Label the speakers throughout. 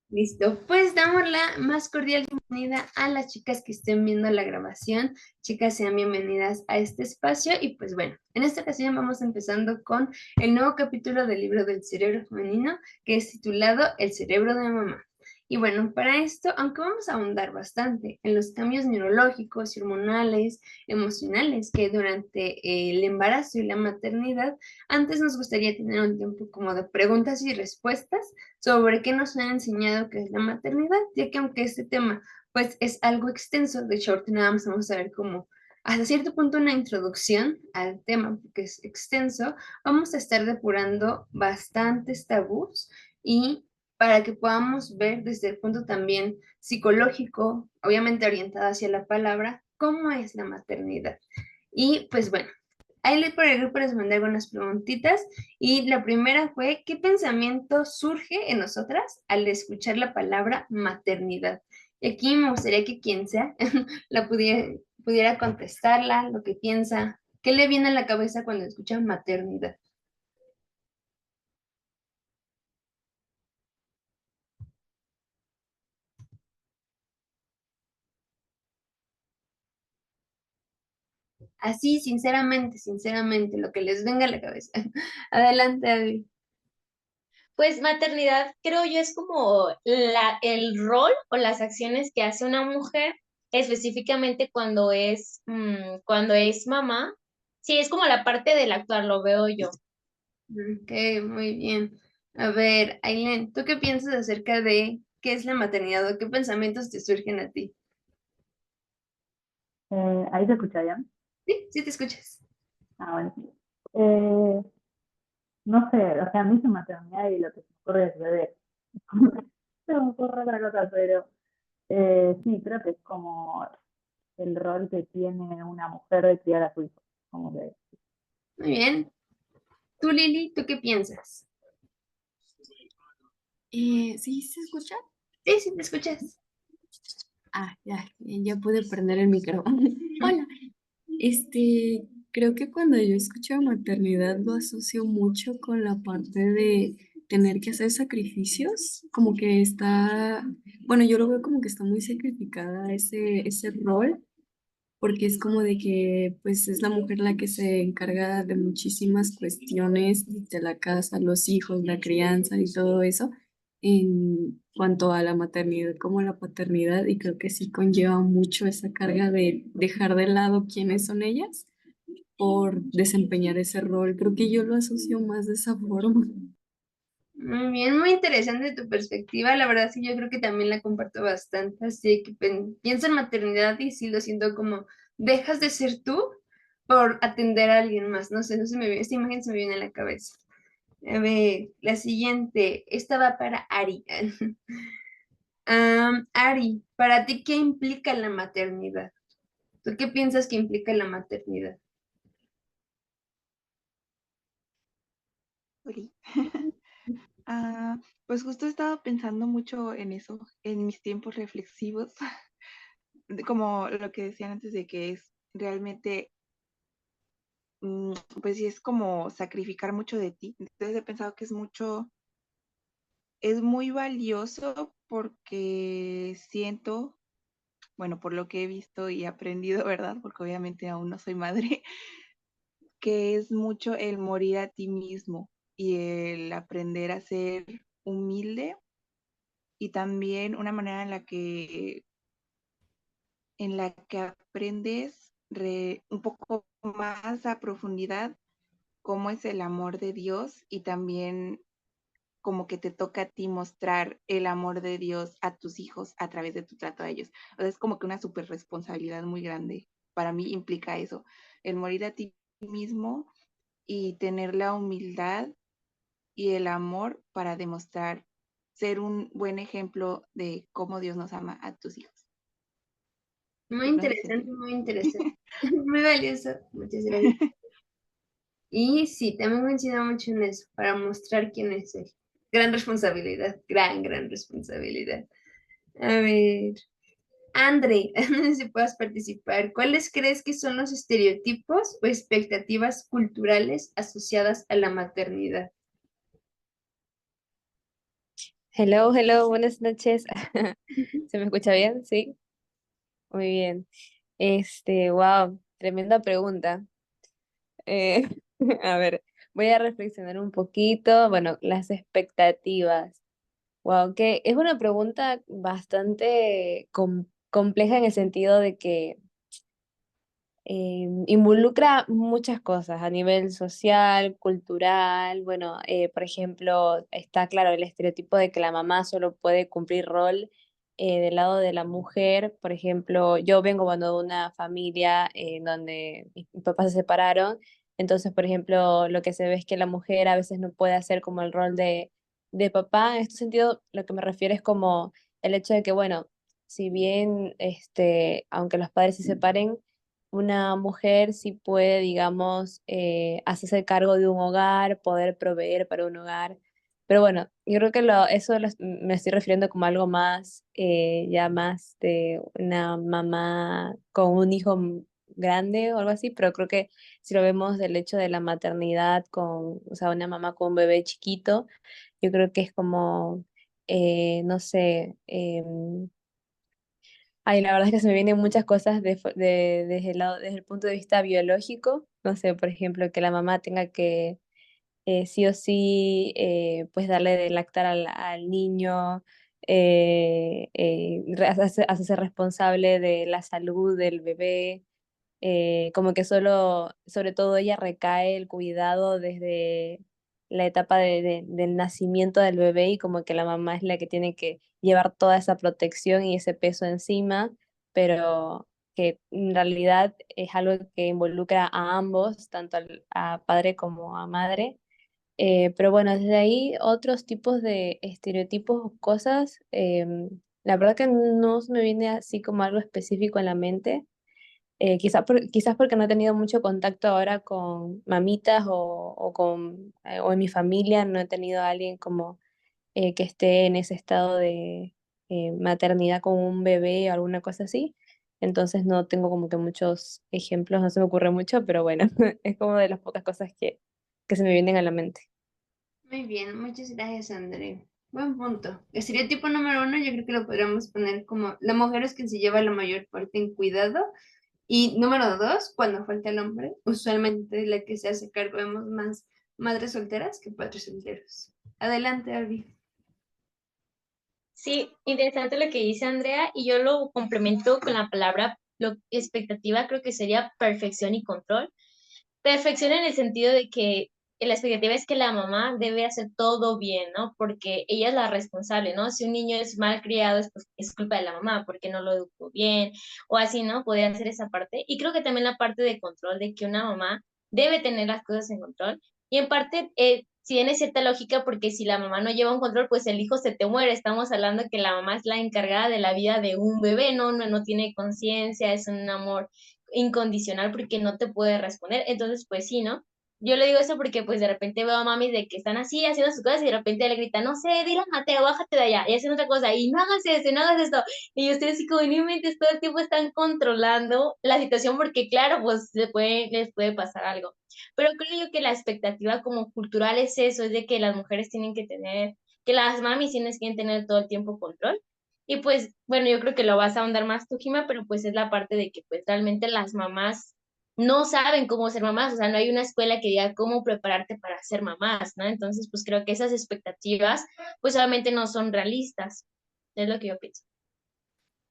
Speaker 1: Listo, pues damos la más cordial bienvenida a las chicas que estén viendo la grabación. Chicas, sean bienvenidas a este espacio y pues bueno, en esta ocasión vamos empezando con el nuevo capítulo del libro del cerebro femenino que es titulado El cerebro de mamá. Y bueno, para esto, aunque vamos a ahondar bastante en los cambios neurológicos y hormonales, emocionales que durante el embarazo y la maternidad, antes nos gustaría tener un tiempo como de preguntas y respuestas sobre qué nos han enseñado que es la maternidad, ya que aunque este tema pues es algo extenso, de hecho ahorita nada más vamos a ver como hasta cierto punto una introducción al tema, porque es extenso, vamos a estar depurando bastantes tabús y para que podamos ver desde el punto también psicológico, obviamente orientado hacia la palabra, cómo es la maternidad. Y pues bueno, ahí por el grupo les mandé algunas preguntitas y la primera fue, ¿qué pensamiento surge en nosotras al escuchar la palabra maternidad? Y aquí me gustaría que quien sea pudiera contestarla, lo que piensa, ¿qué le viene a la cabeza cuando escucha maternidad? Así, sinceramente, lo que les venga a la cabeza. Adelante, Abby.
Speaker 2: Pues maternidad, creo yo, es como el rol o las acciones que hace una mujer, específicamente cuando es mamá. Sí, es como la parte del actuar, lo veo yo.
Speaker 1: Ok, muy bien. A ver, Aileen, ¿tú qué piensas acerca de qué es la maternidad o qué pensamientos te surgen a ti?
Speaker 3: Ahí se escucha bien.
Speaker 1: Sí, sí te escuchas.
Speaker 3: Ah, bueno. Eh, no sé, o sea, a mí se maternidad y lo que se me ocurre es bebé. Se me ocurre otra cosa, pero sí, creo que es como el rol que tiene una mujer de criar a su hijo. Como que,
Speaker 1: Muy bien. Tú, Lili, ¿tú qué piensas?
Speaker 4: ¿Sí se escucha?
Speaker 1: Sí, sí te escuchas.
Speaker 4: Ya pude prender el micrófono. Hola. Creo que cuando yo escucho maternidad lo asocio mucho con la parte de tener que hacer sacrificios, como que está, bueno, yo lo veo como que está muy sacrificada ese rol, porque es como de que pues es la mujer la que se encarga de muchísimas cuestiones de la casa, los hijos, la crianza y todo eso en cuanto a la maternidad como la paternidad, y creo que sí conlleva mucho esa carga de dejar de lado quiénes son ellas por desempeñar ese rol. Creo que yo lo asocio más de esa forma.
Speaker 1: Muy bien, muy interesante tu perspectiva. La verdad, sí, yo creo que también la comparto bastante. Así que pienso en maternidad y sí lo siento como dejas de ser tú por atender a alguien más. No sé, no se me viene, esta imagen se me viene a la cabeza. A ver, la siguiente. Esta va para Ari. Ari, ¿para ti qué implica la maternidad? ¿Tú qué piensas que implica la maternidad?
Speaker 5: Oli. Ah, pues justo estaba pensando mucho en eso, en mis tiempos reflexivos, como lo que decían antes de que es realmente, mm, pues sí es como sacrificar mucho de ti. Entonces he pensado que es muy valioso porque siento, bueno, por lo que he visto y aprendido, ¿verdad? Porque obviamente aún no soy madre, que es mucho el morir a ti mismo y el aprender a ser humilde y también una manera en la que aprendes un poco más a profundidad cómo es el amor de Dios y también como que te toca a ti mostrar el amor de Dios a tus hijos a través de tu trato a ellos. O sea, es como que una súper responsabilidad muy grande. Para mí implica eso, el morir a ti mismo y tener la humildad y el amor para demostrar ser un buen ejemplo de cómo Dios nos ama a tus hijos. No sé si así.
Speaker 1: Muy interesante. Muy valioso. Muchas gracias. Y sí, también coincido mucho en eso, para mostrar quién es él. Gran responsabilidad, gran responsabilidad. A ver, André, no sé si puedas participar. ¿Cuáles crees que son los estereotipos o expectativas culturales asociadas a la maternidad?
Speaker 6: Hello, hello, buenas noches. ¿Se me escucha bien? Sí, muy bien. Wow, tremenda pregunta. Eh, a ver, voy a reflexionar un poquito. Bueno, las expectativas. Wow, que es una pregunta bastante compleja en el sentido de que involucra muchas cosas a nivel social, cultural. Bueno, por ejemplo, está claro el estereotipo de que la mamá solo puede cumplir rol del lado de la mujer. Por ejemplo, yo vengo bueno, de una familia donde mis papás se separaron. Entonces, por ejemplo, lo que se ve es que la mujer a veces no puede hacer como el rol de papá. En este sentido, lo que me refiero es como el hecho de que, bueno, si bien, aunque los padres se separen, una mujer sí puede, digamos, hacerse cargo de un hogar, poder proveer para un hogar. Pero bueno, yo creo que me estoy refiriendo como algo más, ya más de una mamá con un hijo grande o algo así, pero creo que si lo vemos del hecho de la maternidad con, o sea, una mamá con un bebé chiquito, yo creo que es como, no sé, ay, la verdad es que se me vienen muchas cosas desde desde el punto de vista biológico. No sé, por ejemplo, que la mamá tenga que sí o sí, pues darle de lactar al niño, hacerse responsable de la salud del bebé, como que solo, sobre todo ella recae el cuidado desde la etapa del nacimiento del bebé y como que la mamá es la que tiene que llevar toda esa protección y ese peso encima, pero que en realidad es algo que involucra a ambos, tanto a padre como a madre. Pero bueno, desde ahí otros tipos de estereotipos o cosas, la verdad que no se me viene así como algo específico en la mente. Quizás porque no he tenido mucho contacto ahora con mamitas o en mi familia no he tenido a alguien como que esté en ese estado de maternidad con un bebé o alguna cosa así. Entonces no tengo como que muchos ejemplos, no se me ocurre mucho, pero bueno, es como de las pocas cosas que se me vienen a la mente.
Speaker 1: Muy bien, muchas gracias, André. Buen punto. Estereotipo número uno, yo creo que lo podríamos poner como la mujer es quien se lleva la mayor parte en cuidado. Y número dos, cuando falta el hombre, usualmente la que se hace cargo vemos más madres solteras que padres solteros. Adelante, Abby.
Speaker 2: Sí, interesante lo que dice Andrea y yo lo complemento con la palabra expectativa, creo que sería perfección y control. Perfección en el sentido de que la expectativa es que la mamá debe hacer todo bien, ¿no? Porque ella es la responsable, ¿no? Si un niño es mal criado es culpa de la mamá porque no lo educó bien o así, ¿no? Podría hacer esa parte. Y creo que también la parte de control, de que una mamá debe tener las cosas en control. Y en parte, si tiene cierta lógica, porque si la mamá no lleva un control, pues el hijo se te muere. Estamos hablando que la mamá es la encargada de la vida de un bebé, ¿no? No tiene conciencia, es un amor incondicional porque no te puede responder. Entonces, pues sí, ¿no? Yo le digo eso porque pues de repente veo a mami de que están así haciendo sus cosas y de repente le grita, no sé, dile a Mateo, bájate de allá y hacen otra cosa y no hagas eso, no hagas esto. Y yo estoy así como, ni mentes, todo el tiempo están controlando la situación porque claro, pues les puede pasar algo. Pero creo yo que la expectativa como cultural es eso, es de que las mujeres tienen que tener, que las mamis tienen que tener todo el tiempo control y pues, bueno, yo creo que lo vas a ahondar más tú, Jima, pero pues es la parte de que pues realmente las mamás no saben cómo ser mamás, o sea, no hay una escuela que diga cómo prepararte para ser mamás, ¿no? Entonces, pues creo que esas expectativas pues obviamente no son realistas, es lo que yo pienso.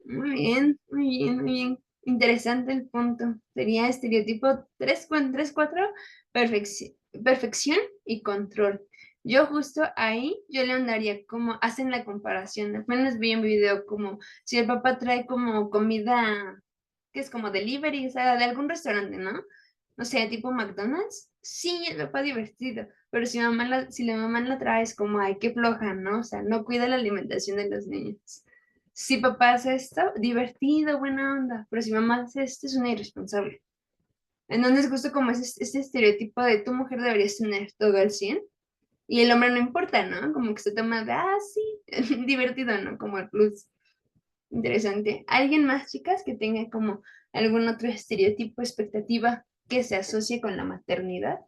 Speaker 1: Muy bien, muy bien, muy bien. Interesante el punto. Sería estereotipo 3 4 perfección y control. Yo justo ahí, yo le andaría como, hacen la comparación, apenas vi un video como si el papá trae como comida, que es como delivery, o sea, de algún restaurante, ¿no? No sé, tipo McDonald's. Sí, el papá divertido, pero si la mamá la trae es como, ay, qué floja, ¿no? O sea, no cuida la alimentación de los niños. Si papá hace esto, divertido, buena onda, pero si mamá hace esto, es una irresponsable. Entonces, justo como ese estereotipo de tu mujer deberías tener todo al 100 y el hombre no importa, ¿no? Como que se toma de, sí, divertido, ¿no? Como el plus. Interesante. ¿Alguien más, chicas, que tenga como algún otro estereotipo, expectativa que se asocie con la maternidad?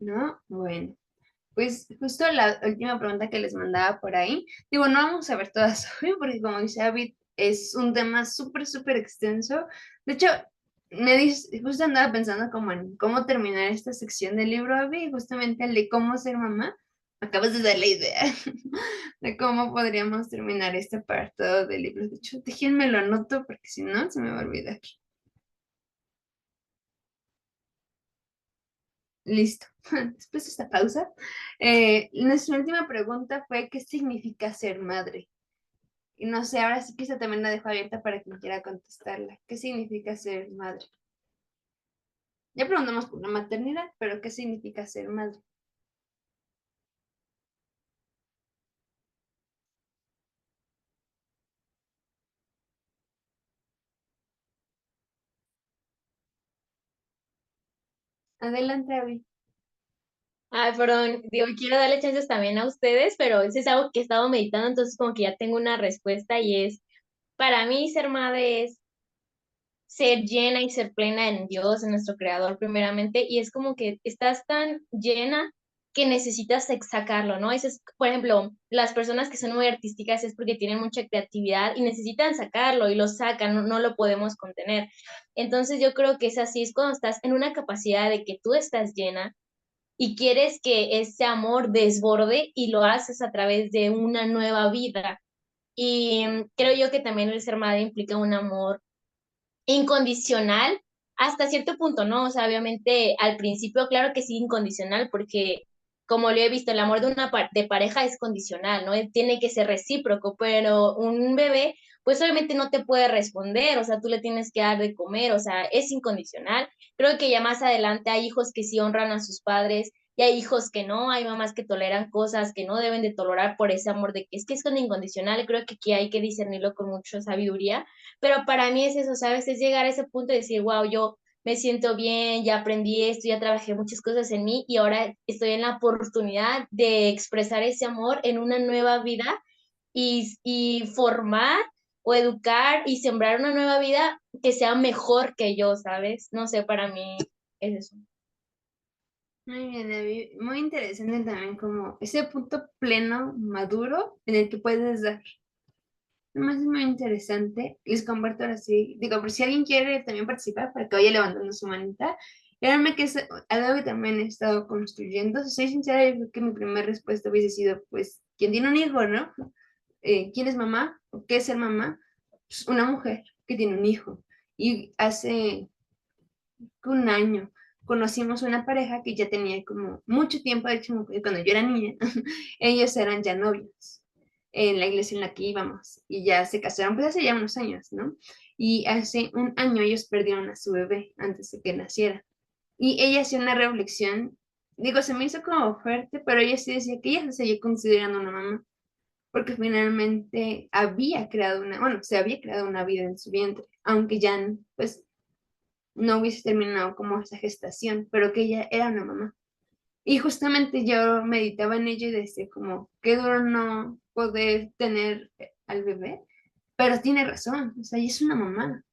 Speaker 1: ¿no? Bueno, pues justo la última pregunta que les mandaba por ahí, digo, no vamos a ver todas hoy porque como dice David, es un tema súper, súper extenso. De hecho, justo andaba pensando como en cómo terminar esta sección del libro, Abby, justamente el de cómo ser mamá. Acabas de dar la idea de cómo podríamos terminar este apartado del libro. De hecho, déjenme lo anoto porque si no, se me va a olvidar. Listo. Después de esta pausa, nuestra última pregunta fue, ¿qué significa ser madre? Y no sé, ahora sí que esta también la dejo abierta para quien quiera contestarla. ¿Qué significa ser madre? Ya preguntamos por la maternidad, pero ¿qué significa ser madre? Adelante, Abby.
Speaker 2: Ay, perdón, digo, quiero darle chances también a ustedes, pero eso es algo que he estado meditando, entonces como que ya tengo una respuesta y es, para mí ser madre es ser llena y ser plena en Dios, en nuestro Creador primeramente, y es como que estás tan llena que necesitas sacarlo, ¿no? Eso es, por ejemplo, las personas que son muy artísticas es porque tienen mucha creatividad y necesitan sacarlo y lo sacan, no, no lo podemos contener. Entonces yo creo que es así, es cuando estás en una capacidad de que tú estás llena y quieres que ese amor desborde y lo haces a través de una nueva vida. Y creo yo que también el ser madre implica un amor incondicional hasta cierto punto, ¿no? O sea, obviamente al principio, claro que sí, incondicional, porque como lo he visto, el amor de una de pareja es condicional, ¿no? Tiene que ser recíproco, pero un bebé, pues obviamente no te puede responder, o sea, tú le tienes que dar de comer, o sea, es incondicional. Creo que ya más adelante hay hijos que sí honran a sus padres y hay hijos que no, hay mamás que toleran cosas que no deben de tolerar por ese amor de que es con incondicional, creo que aquí hay que discernirlo con mucha sabiduría, pero para mí es eso, ¿sabes? Es llegar a ese punto de decir, wow, yo me siento bien, ya aprendí esto, ya trabajé muchas cosas en mí y ahora estoy en la oportunidad de expresar ese amor en una nueva vida y formar o educar y sembrar una nueva vida que sea mejor que yo, ¿sabes? No sé, para mí es eso.
Speaker 1: Muy bien, Abby. Muy interesante también como ese punto pleno, maduro, en el que puedes dar. Además es muy interesante. Les comparto ahora sí. Digo, por si alguien quiere también participar, para que vaya levantando su manita. Créanme que es algo que también he estado construyendo. Si soy sincera, yo creo que mi primera respuesta hubiese sido, pues, ¿quién tiene un hijo, no? ¿Quién es mamá? ¿O qué es ser mamá? Pues, una mujer que tiene un hijo. Y hace un año conocimos una pareja que ya tenía como mucho tiempo, de hecho, cuando yo era niña, ellos eran ya novios en la iglesia en la que íbamos y ya se casaron pues hace ya unos años, ¿no? Y hace un año ellos perdieron a su bebé antes de que naciera. Y ella hacía una reflexión, digo, se me hizo como fuerte, pero ella sí decía que ella se seguía considerando una mamá, porque finalmente había creado una, bueno, se había creado una vida en su vientre, aunque ya, pues, no hubiese terminado como esa gestación, pero que ella era una mamá. Y justamente yo meditaba en ello y decía como, qué duro no poder tener al bebé, pero tiene razón, o sea, ella es una mamá.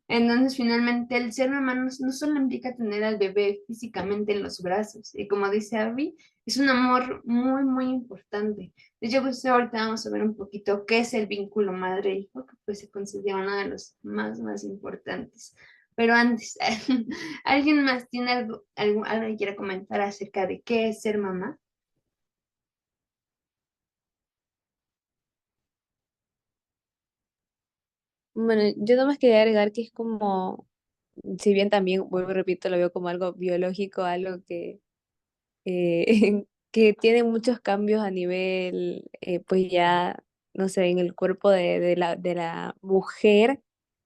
Speaker 1: Entonces, finalmente, el ser mamá no solo implica tener al bebé físicamente en los brazos, y como dice Abby, es un amor muy, muy importante. De hecho, pues ahorita vamos a ver un poquito qué es el vínculo madre-hijo, que pues se considera uno de los más, más importantes. Pero antes, ¿alguien más tiene algo que quiera comentar acerca de qué es ser mamá?
Speaker 6: Bueno, yo nomás quería agregar que es como, si bien también, vuelvo y repito, lo veo como algo biológico, algo eh, que tiene muchos cambios a nivel, pues ya, no sé, en el cuerpo de la mujer,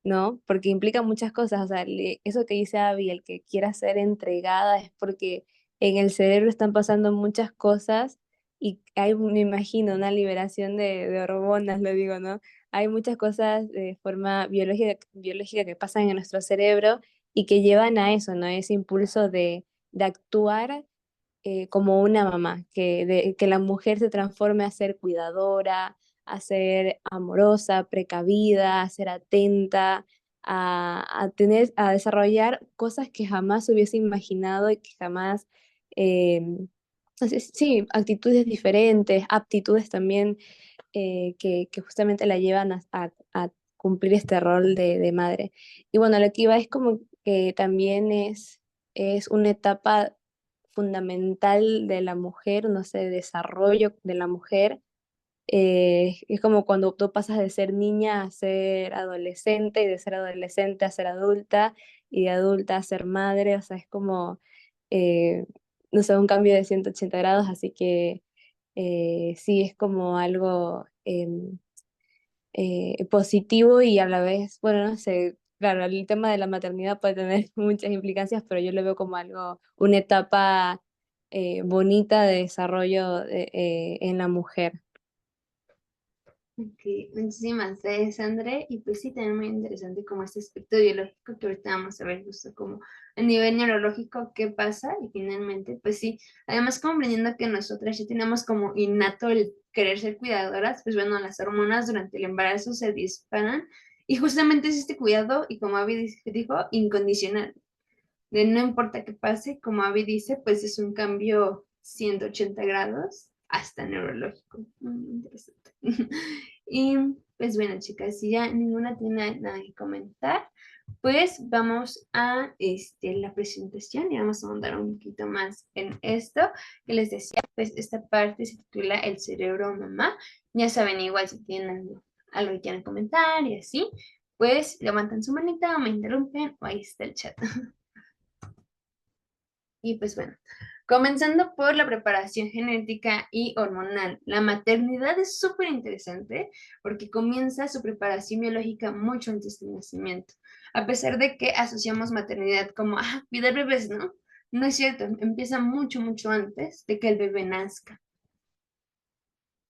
Speaker 6: ¿no? Porque implica muchas cosas, o sea, eso que dice Abby, el que quiera ser entregada es porque en el cerebro están pasando muchas cosas y hay, me imagino, una liberación de hormonas, lo digo, ¿no? Hay muchas cosas de forma biológica que pasan en nuestro cerebro y que llevan a eso, ¿no? Ese impulso de actuar como una mamá, que la mujer se transforme a ser cuidadora, a ser amorosa, precavida, a ser atenta, a desarrollar cosas que jamás hubiese imaginado y que jamás Entonces, sí, actitudes diferentes, aptitudes también que justamente la llevan a cumplir este rol de madre. Y bueno, lo que iba es como que también es una etapa fundamental de la mujer, no sé, de desarrollo de la mujer. Es como cuando tú pasas de ser niña a ser adolescente y de ser adolescente a ser adulta y de adulta a ser madre, o sea, es como, eh, no sé, un cambio de 180 grados, así que sí, es como algo positivo y a la vez, bueno, no sé, claro, el tema de la maternidad puede tener muchas implicancias, pero yo lo veo como algo, una etapa bonita de desarrollo en la mujer.
Speaker 1: Ok, muchísimas gracias, André. Y pues sí, también muy interesante como este aspecto biológico que ahorita vamos a ver justo como a nivel neurológico qué pasa y finalmente, pues sí, además comprendiendo que nosotras ya tenemos como innato el querer ser cuidadoras, pues bueno, las hormonas durante el embarazo se disparan y justamente es este cuidado y como Abby dijo, incondicional, de no importa qué pase, como Abby dice, pues es un cambio 180 grados hasta neurológico. Interesante. Y pues bueno, chicas, si ya ninguna tiene nada que comentar, pues vamos a la presentación y vamos a mandar un poquito más en esto que les decía, pues esta parte se titula El cerebro mamá. Ya saben, igual si tienen algo que quieran comentar y así, pues levantan su manita o me interrumpen o ahí está el chat. Y pues bueno, comenzando por la preparación genética y hormonal. La maternidad es súper interesante porque comienza su preparación biológica mucho antes del nacimiento. A pesar de que asociamos maternidad como, cuidar bebés, ¿no? No es cierto, empieza mucho, mucho antes de que el bebé nazca,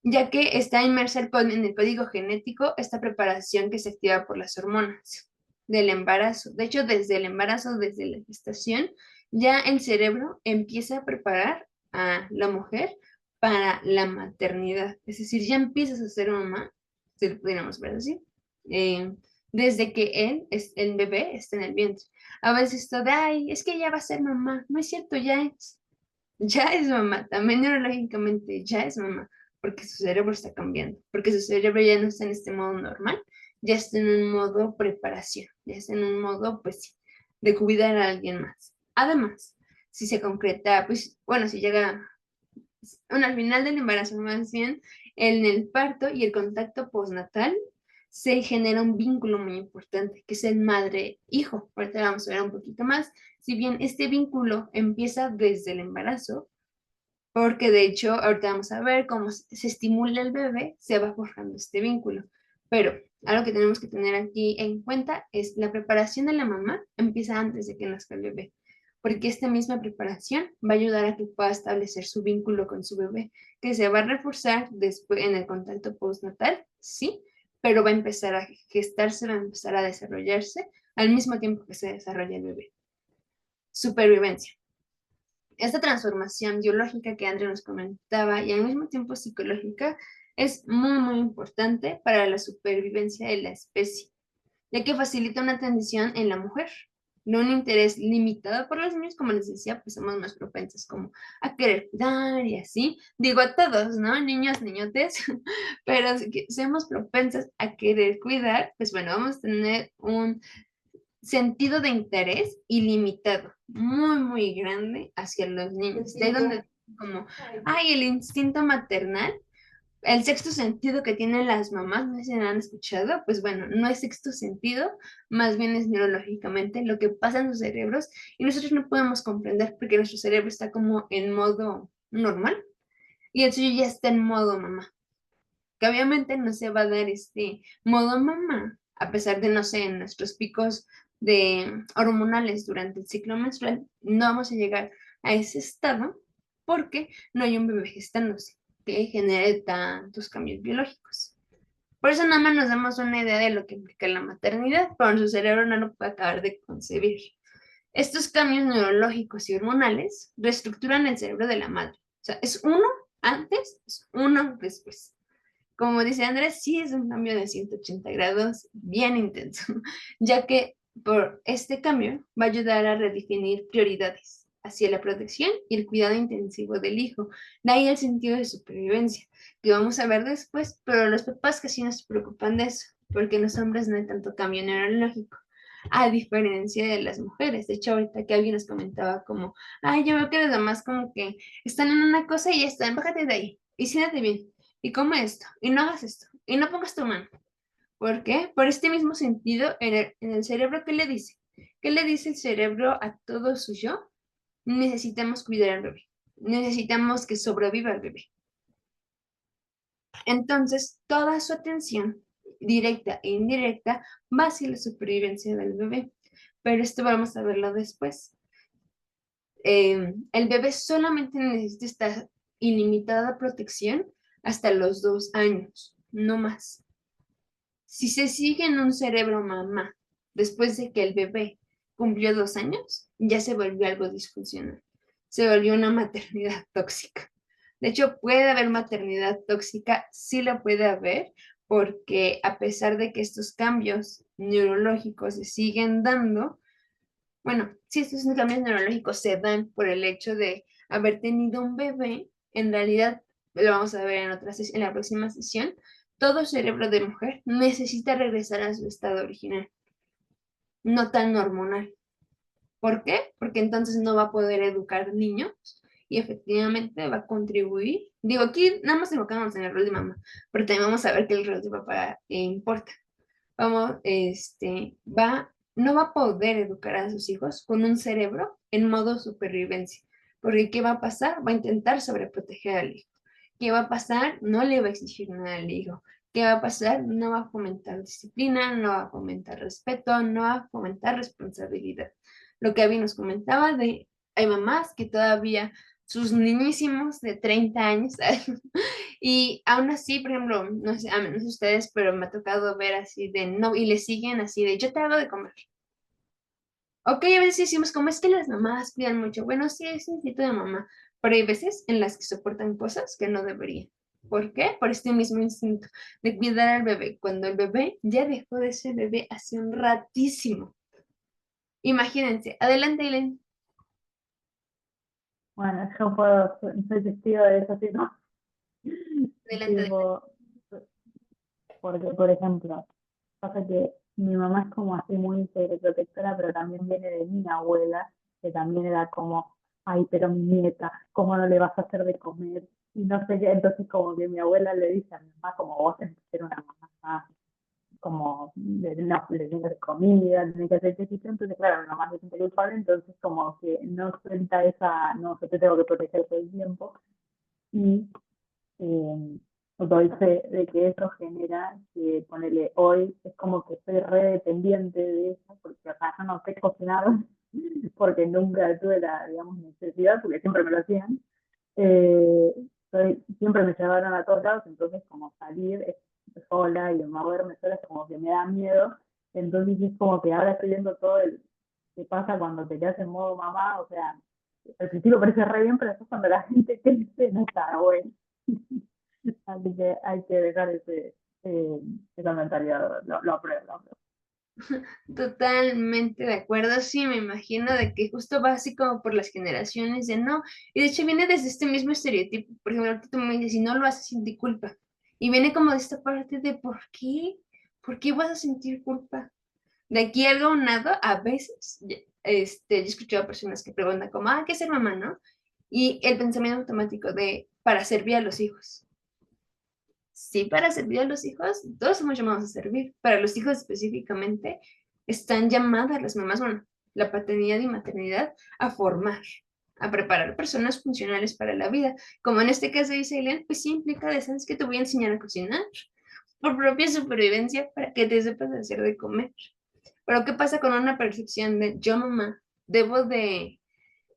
Speaker 1: ya que está inmersa en el código genético esta preparación que se activa por las hormonas del embarazo. De hecho, desde el embarazo, desde la gestación, ya el cerebro empieza a preparar a la mujer para la maternidad. Es decir, ya empiezas a ser mamá, si lo pudiéramos ver así, eh, desde que el bebé está en el vientre. A veces esto de, ay, es que ya va a ser mamá. No es cierto, ya es mamá, también neurológicamente ya es mamá, porque su cerebro está cambiando, porque su cerebro ya no está en este modo normal, ya está en un modo preparación, ya está en un modo, pues sí, de cuidar a alguien más. Además, si se concreta, pues bueno, si llega, bueno, al final del embarazo más bien, en el parto y el contacto postnatal, se genera un vínculo muy importante, que es el madre-hijo. Ahorita vamos a ver un poquito más. Si bien este vínculo empieza desde el embarazo, porque de hecho, ahorita vamos a ver cómo se estimula el bebé, se va forjando este vínculo. Pero algo que tenemos que tener aquí en cuenta es la preparación de la mamá empieza antes de que nazca el bebé, porque esta misma preparación va a ayudar a que pueda establecer su vínculo con su bebé, que se va a reforzar después en el contacto postnatal, sí, pero va a empezar a gestarse, va a empezar a desarrollarse al mismo tiempo que se desarrolla el bebé. Supervivencia. Esta transformación biológica que Andrea nos comentaba y al mismo tiempo psicológica es muy, muy importante para la supervivencia de la especie, ya que facilita una transición en la mujer, no un interés limitado por los niños, como les decía, pues somos más propensas como a querer cuidar y así, digo a todos, ¿no? Niños, niñotes, pero si que seamos propensas a querer cuidar, pues bueno, vamos a tener un sentido de interés ilimitado, muy, muy grande hacia los niños. De ahí donde, como, el instinto maternal, el sexto sentido que tienen las mamás, no sé si lo han escuchado, pues bueno, no es sexto sentido, más bien es neurológicamente lo que pasa en sus cerebros y nosotros no podemos comprender porque nuestro cerebro está como en modo normal y el suyo ya está en modo mamá, que obviamente no se va a dar este modo mamá, a pesar de, no sé, en nuestros picos de hormonales durante el ciclo menstrual, no vamos a llegar a ese estado porque no hay un bebé gestándose que genere tantos cambios biológicos. Por eso nada más nos damos una idea de lo que implica la maternidad, pero nuestro cerebro no lo puede acabar de concebir. Estos cambios neurológicos y hormonales reestructuran el cerebro de la madre. O sea, es uno antes, es uno después. Como dice Andrés, sí es un cambio de 180 grados bien intenso, ya que por este cambio va a ayudar a redefinir prioridades. hacia la protección y el cuidado intensivo del hijo. De ahí el sentido de supervivencia, que vamos a ver después, pero los papás casi no se preocupan de eso, porque en los hombres no hay tanto cambio neurológico, a diferencia de las mujeres. De hecho, ahorita que alguien nos comentaba como, ay, yo veo que las mamás como que están en una cosa y ya están, bájate de ahí, y siéntate bien, y come esto, y no hagas esto, y no pongas tu mano. ¿Por qué? Por este mismo sentido en el cerebro, ¿qué le dice? ¿Qué le dice el cerebro a todo su yo? Necesitamos cuidar al bebé. Necesitamos que sobreviva el bebé. Entonces, toda su atención, directa e indirecta, va hacia la supervivencia del bebé. Pero esto vamos a verlo después. El bebé solamente necesita esta ilimitada protección hasta los 2 años, no más. Si se sigue en un cerebro mamá después de que el bebé cumplió 2 años, ya se volvió algo disfuncional. Se volvió una maternidad tóxica. De hecho, puede haber maternidad tóxica, sí la puede haber, porque a pesar de que estos cambios neurológicos se siguen dando, bueno, sí, estos cambios neurológicos se dan por el hecho de haber tenido un bebé, en realidad, lo vamos a ver en la próxima sesión, todo cerebro de mujer necesita regresar a su estado original, no tan hormonal. ¿Por qué? Porque entonces no va a poder educar niños y efectivamente va a contribuir. Digo, aquí nada más enfocamos en el rol de mamá, pero también vamos a ver que el rol de papá importa. No va a poder educar a sus hijos con un cerebro en modo supervivencia, porque ¿qué va a pasar? Va a intentar sobreproteger al hijo. ¿Qué va a pasar? No le va a exigir nada al hijo. ¿Qué va a pasar? No va a fomentar disciplina, no va a fomentar respeto, no va a fomentar responsabilidad. Lo que Abby nos comentaba de, hay mamás que todavía sus niñísimos de 30 años y aún así, por ejemplo, no sé, a menos ustedes, pero me ha tocado ver así de no, y le siguen así de yo te hago de comer. Ok, a veces decimos como es que las mamás cuidan mucho. Bueno, sí, es un instinto de mamá, pero hay veces en las que soportan cosas que no deberían. ¿Por qué? Por este mismo instinto de cuidar al bebé, cuando el bebé ya dejó de ser bebé hace un ratísimo. Imagínense, adelante, Eileen.
Speaker 3: Bueno, yo puedo, soy testigo de eso, sí, ¿no?
Speaker 1: Adelante.
Speaker 3: Tipo, porque, por ejemplo, pasa que mi mamá es como así muy protectora, pero también viene de mi abuela, que también era como, ay, pero mi nieta, ¿cómo no le vas a hacer de comer? Y no sé qué, entonces como que mi abuela le dice a mi mamá, como vos tenés que ser una mamá más, como, no, le tienes de comida, tenés que hacer ejercicio, entonces claro, mi mamá se siente culpable, entonces como que no suelta esa, no, yo te tengo que proteger todo el tiempo, y eh, doy fe de que eso genera que ponerle hoy es como que estoy re dependiente de eso, porque acá yo no sé cocinar, porque nunca tuve la, digamos, necesidad, porque siempre me lo hacían. Siempre me llevaron a todos lados, entonces como salir sola y moverme sola es como que me da miedo, entonces es como que ahora estoy viendo todo el que pasa cuando te quedas en modo mamá, o sea, al principio parece re bien, pero después cuando la gente crece no está bueno. Así que hay que dejar esa mentalidad, lo apruebo, lo apruebo.
Speaker 1: Totalmente de acuerdo, sí, me imagino de que justo va así como por las generaciones de no, y de hecho viene desde este mismo estereotipo, por ejemplo, ahorita tú me dices, si no lo haces, siente culpa, y viene como de esta parte de ¿por qué vas a sentir culpa? De aquí algo aunado, a veces, yo he escuchado a personas que preguntan como, ¿qué es ser mamá, no? Y el pensamiento automático de, para servir a los hijos. Sí, para servir a los hijos, todos somos llamados a servir. Para los hijos específicamente, están llamadas las mamás, bueno, la paternidad y maternidad, a formar, a preparar personas funcionales para la vida. Como en este caso dice Eileen, pues sí implica de, ¿sabes que te voy a enseñar a cocinar? Por propia supervivencia, para que te sepas hacer de comer. Pero ¿qué pasa con una percepción de yo, mamá, debo de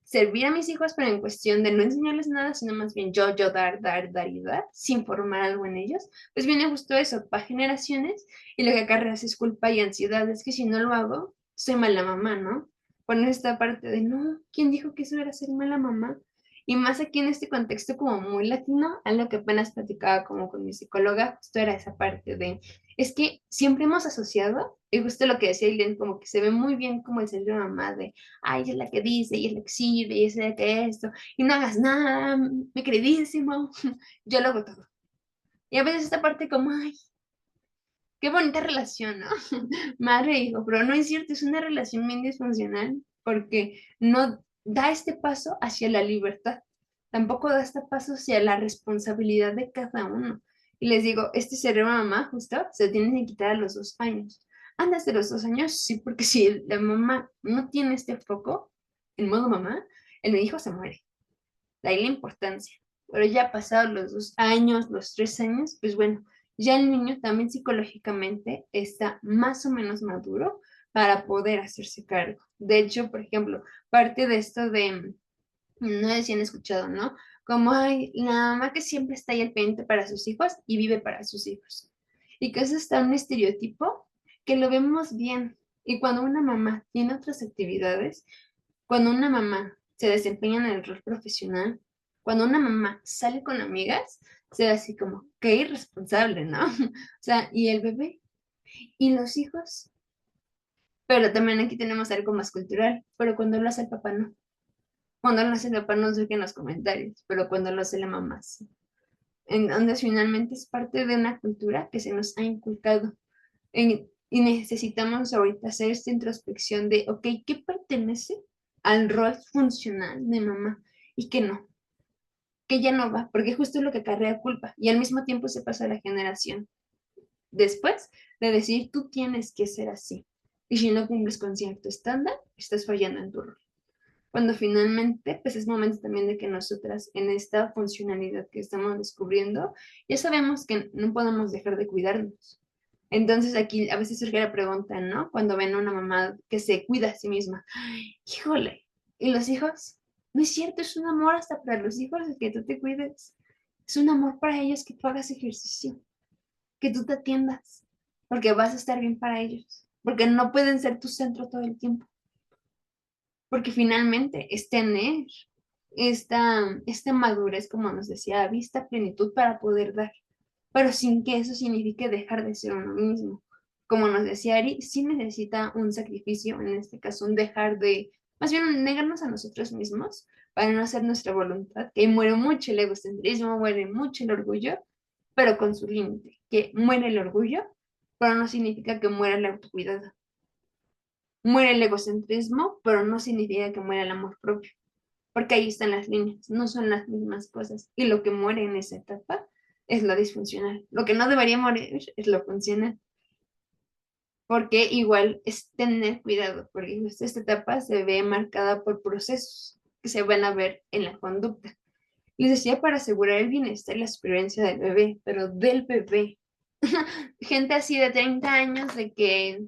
Speaker 1: servir a mis hijos, pero en cuestión de no enseñarles nada, sino más bien yo dar y dar, sin formar algo en ellos, pues viene justo eso, para generaciones, y lo que acarrea es culpa y ansiedad, es que si no lo hago, soy mala mamá, ¿no? Poner esta parte de, no, ¿quién dijo que eso era ser mala mamá? Y más aquí en este contexto como muy latino, algo que apenas platicaba como con mi psicóloga, justo era esa parte de, es que siempre hemos asociado, y justo lo que decía Aileen, como que se ve muy bien como el ser de mamá de, ay, ella es la que dice, y es la que sirve, y es la que esto, y no hagas nada, mi queridísimo, yo lo hago todo. Y a veces esta parte como, ay, qué bonita relación, ¿no? Madre e hijo, pero no es cierto, es una relación bien disfuncional porque no da este paso hacia la libertad, tampoco da este paso hacia la responsabilidad de cada uno. Y les digo, este ser mamá justo se tiene que quitar a los 2 años. Antes de los 2 años, sí, porque si la mamá no tiene este foco en modo mamá, el hijo se muere. De ahí la importancia. Pero ya pasados los 2 años, los 3 años, pues bueno, ya el niño también psicológicamente está más o menos maduro para poder hacerse cargo. De hecho, por ejemplo, parte de esto de, no sé si han escuchado, ¿no? Como hay la mamá que siempre está ahí al pendiente para sus hijos y vive para sus hijos. Y que eso está un estereotipo que lo vemos bien. Y cuando una mamá tiene otras actividades, cuando una mamá se desempeña en el rol profesional, cuando una mamá sale con amigas, se ve así como, qué irresponsable, ¿no? O sea, y el bebé y los hijos. Pero también aquí tenemos algo más cultural, pero cuando lo hace el papá no. Cuando lo hace el papá no surgen los comentarios, pero cuando lo hace la mamá sí. En donde finalmente es parte de una cultura que se nos ha inculcado. Y necesitamos ahorita hacer esta introspección de, ok, ¿qué pertenece al rol funcional de mamá y qué no? Que ya no va, porque justo es lo que acarrea culpa y al mismo tiempo se pasa a la generación después de decir, tú tienes que ser así. Y si no cumples con cierto estándar, estás fallando en tu rol. Cuando finalmente, pues es momento también de que nosotras en esta funcionalidad que estamos descubriendo, ya sabemos que no podemos dejar de cuidarnos. Entonces aquí a veces surge la pregunta, ¿no? Cuando ven a una mamá que se cuida a sí misma, "Ay, híjole, ¿y los hijos? No es cierto, es un amor hasta para los hijos el que tú te cuides. Es un amor para ellos que tú hagas ejercicio, que tú te atiendas, porque vas a estar bien para ellos, porque no pueden ser tu centro todo el tiempo, porque finalmente es tener esta madurez, como nos decía, vista plenitud para poder dar, pero sin que eso signifique dejar de ser uno mismo. Como nos decía Ari, sí necesita un sacrificio, en este caso un dejar de, más bien un negarnos a nosotros mismos para no hacer nuestra voluntad, que muere mucho el egocentrismo, muere mucho el orgullo, pero con su límite, que muere el orgullo, pero no significa que muera el autocuidado. Muere el egocentrismo, pero no significa que muera el amor propio, porque ahí están las líneas, no son las mismas cosas. Y lo que muere en esa etapa es lo disfuncional. Lo que no debería morir es lo funcional, porque igual es tener cuidado, porque justo esta etapa se ve marcada por procesos que se van a ver en la conducta. Les decía para asegurar el bienestar y la supervivencia del bebé, pero del bebé. Gente así de 30 años de que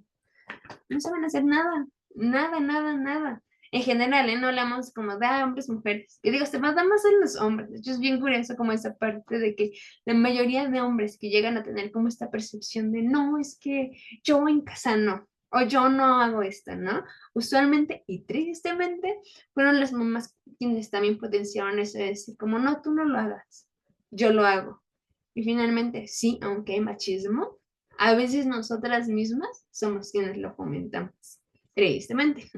Speaker 1: no saben hacer nada, nada, nada, nada. En general, ¿eh? No hablamos como de hombres, mujeres. Que digo, se va más en los hombres. De hecho, es bien curioso como esa parte de que la mayoría de hombres que llegan a tener como esta percepción de, no, es que yo en casa no, o yo no hago esto, ¿no? Usualmente y tristemente fueron las mamás quienes también potenciaron eso de decir, como, no, tú no lo hagas, yo lo hago. Y finalmente, sí, aunque hay machismo, a veces nosotras mismas somos quienes lo fomentamos, tristemente.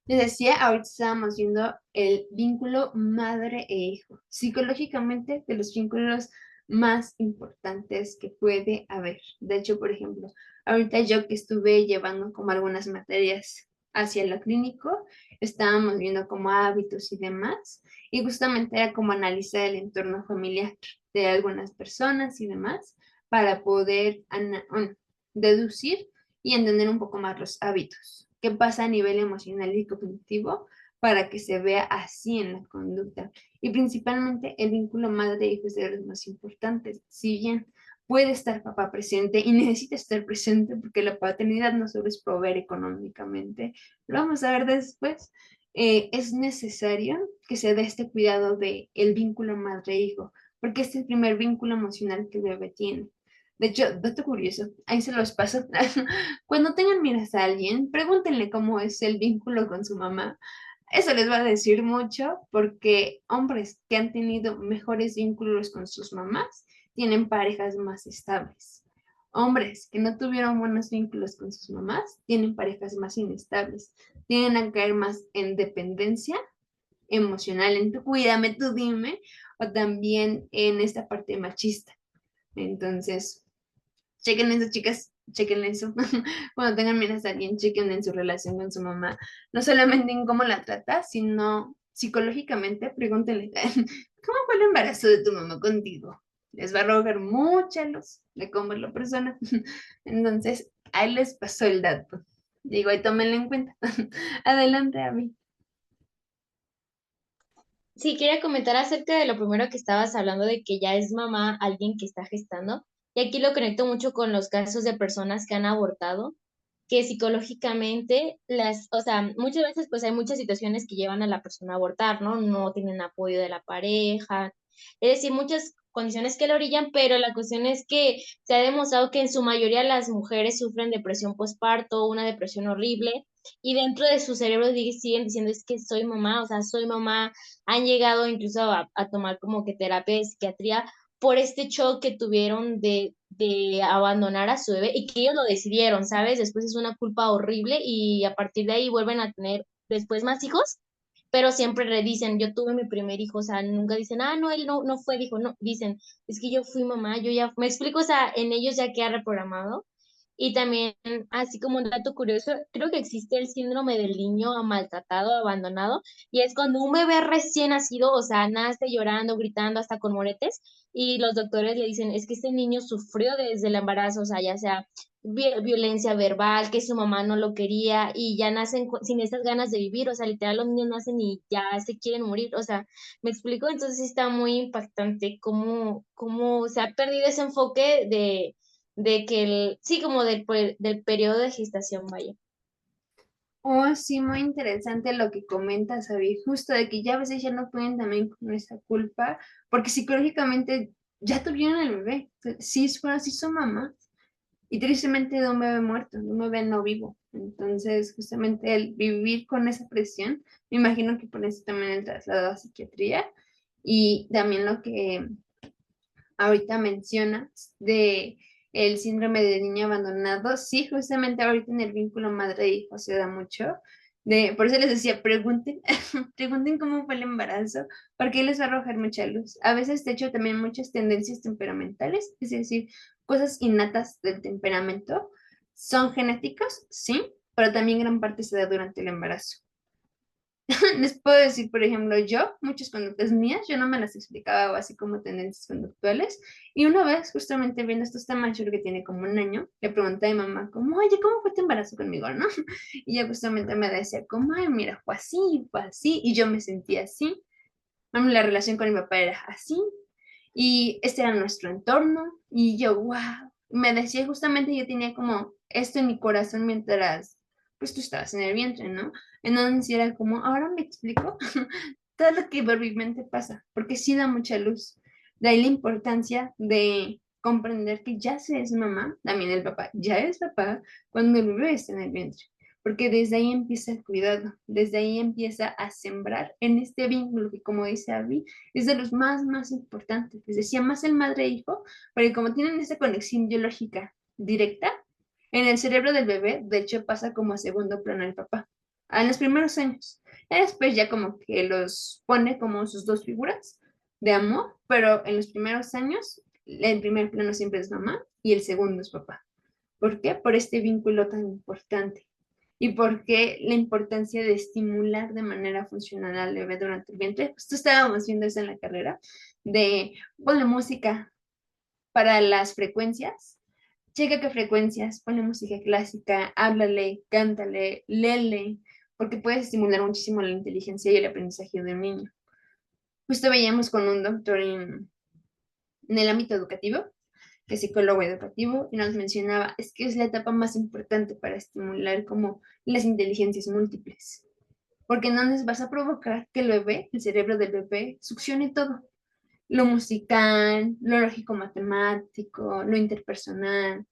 Speaker 1: Les decía, ahorita estábamos viendo el vínculo madre e hijo, psicológicamente de los vínculos más importantes que puede haber. De hecho, por ejemplo, ahorita yo que estuve llevando como algunas materias hacia lo clínico, estábamos viendo como hábitos y demás, y justamente era como analizar el entorno familiar de algunas personas y demás para poder deducir y entender un poco más los hábitos. ¿Qué pasa a nivel emocional y cognitivo para que se vea así en la conducta? Y principalmente el vínculo madre-hijo es de los más importantes. Si bien puede estar papá presente y necesita estar presente porque la paternidad no solo es proveer económicamente, lo vamos a ver después, es necesario que se dé este cuidado de el vínculo madre-hijo, porque es el primer vínculo emocional que el bebé tiene. De hecho, dato curioso, ahí se los paso. Cuando tengan miras a alguien, pregúntenle cómo es el vínculo con su mamá. Eso les va a decir mucho porque hombres que han tenido mejores vínculos con sus mamás tienen parejas más estables. Hombres que no tuvieron buenos vínculos con sus mamás tienen parejas más inestables, tienden a caer más en dependencia emocional, en tu cuídame, tú dime, o también en esta parte machista. Entonces, chequen eso, chicas, chequen eso. Cuando tengan miras a alguien, chequen en su relación con su mamá. No solamente en cómo la trata, sino psicológicamente, pregúntenle, ¿cómo fue el embarazo de tu mamá contigo? Les va a arrojar mucha luz de cómo es la persona. Entonces, ahí les pasó el dato. Digo, ahí tómenlo en cuenta. Adelante, Abby.
Speaker 2: Sí, quería comentar acerca de lo primero que estabas hablando de que ya es mamá alguien que está gestando. Y aquí lo conecto mucho con los casos de personas que han abortado, que psicológicamente o sea, muchas veces pues hay muchas situaciones que llevan a la persona a abortar, ¿no? No tienen apoyo de la pareja, es decir, muchas condiciones que lo orillan, pero la cuestión es que se ha demostrado que en su mayoría las mujeres sufren depresión postparto, una depresión horrible, y dentro de su cerebro siguen diciendo es que soy mamá, o sea, soy mamá, han llegado incluso a tomar como que terapia de psiquiatría por este shock que tuvieron de abandonar a su bebé y que ellos lo decidieron, ¿sabes? Después es una culpa horrible y a partir de ahí vuelven a tener después más hijos, pero siempre le dicen, yo tuve mi primer hijo, o sea, nunca dicen, ah, no, él no fue, dijo, no, dicen, es que yo fui mamá, yo ya, me explico, o sea, en ellos ya queda reprogramado. Y también, así como un dato curioso, creo que existe el síndrome del niño maltratado, abandonado, y es cuando un bebé recién nacido, o sea, nace llorando, gritando, hasta con moretes, y los doctores le dicen, es que este niño sufrió desde el embarazo, o sea, ya sea violencia verbal, que su mamá no lo quería y ya nacen sin esas ganas de vivir, o sea, literal los niños nacen y ya se quieren morir, o sea, ¿me explico? Entonces sí está muy impactante cómo se ha perdido ese enfoque de que sí, como del periodo de gestación, vaya.
Speaker 1: Oh, sí, muy interesante lo que comentas, Abby, justo de que ya a veces ya no pueden también con esa culpa, porque psicológicamente ya tuvieron el bebé, sí, fueron, sí son mamás, y tristemente de un bebé muerto, de un bebé no vivo. Entonces, justamente el vivir con esa presión, me imagino que por eso también el traslado a psiquiatría, y también lo que ahorita mencionas de el síndrome de niño abandonado, sí, justamente ahorita en el vínculo madre-hijo se da mucho. Por eso les decía, pregunten, pregunten cómo fue el embarazo, porque les va a arrojar mucha luz. A veces, de hecho, también muchas tendencias temperamentales, es decir, cosas innatas del temperamento, son genéticos, sí, pero también gran parte se da durante el embarazo. Les puedo decir, por ejemplo, yo, muchas conductas mías, yo no me las explicaba o así como tendencias conductuales. Y una vez, justamente viendo estos temas, yo creo que tiene como un año, le pregunté a mi mamá, como, oye, ¿cómo fue tu embarazo conmigo, no? Y ella justamente me decía, como, ay, mira, fue así, y yo me sentía así. Mami, la relación con mi papá era así, y este era nuestro entorno, y yo, wow. Me decía justamente, yo tenía como esto en mi corazón mientras, pues tú estabas en el vientre, ¿no? Entonces era como, ahora me explico todo lo que verbalmente pasa, porque sí da mucha luz. De ahí la importancia de comprender que ya se es mamá, también el papá ya es papá cuando el bebé está en el vientre, porque desde ahí empieza el cuidado, desde ahí empieza a sembrar en este vínculo que, como dice Abby, es de los más importantes. Les decía más el madre-hijo, porque como tienen esa conexión biológica directa, en el cerebro del bebé, de hecho, pasa como a segundo plano el papá, en los primeros años. Y después ya como que los pone como sus dos figuras de amor, pero en los primeros años, el primer plano siempre es mamá y el segundo es papá. ¿Por qué? Por este vínculo tan importante. ¿Y por qué la importancia de estimular de manera funcional al bebé durante el vientre? Pues tú estábamos viendo eso en la carrera, de ponle música para las frecuencias. Checa qué frecuencias, ponle música clásica, háblale, cántale, léele, porque puedes estimular muchísimo la inteligencia y el aprendizaje de un niño. Justo veíamos con un doctor en el ámbito educativo, que es psicólogo educativo, y nos mencionaba, es que es la etapa más importante para estimular como las inteligencias múltiples, porque no les vas a provocar que el bebé, el cerebro del bebé, succione todo, lo musical, lo lógico matemático, lo interpersonal,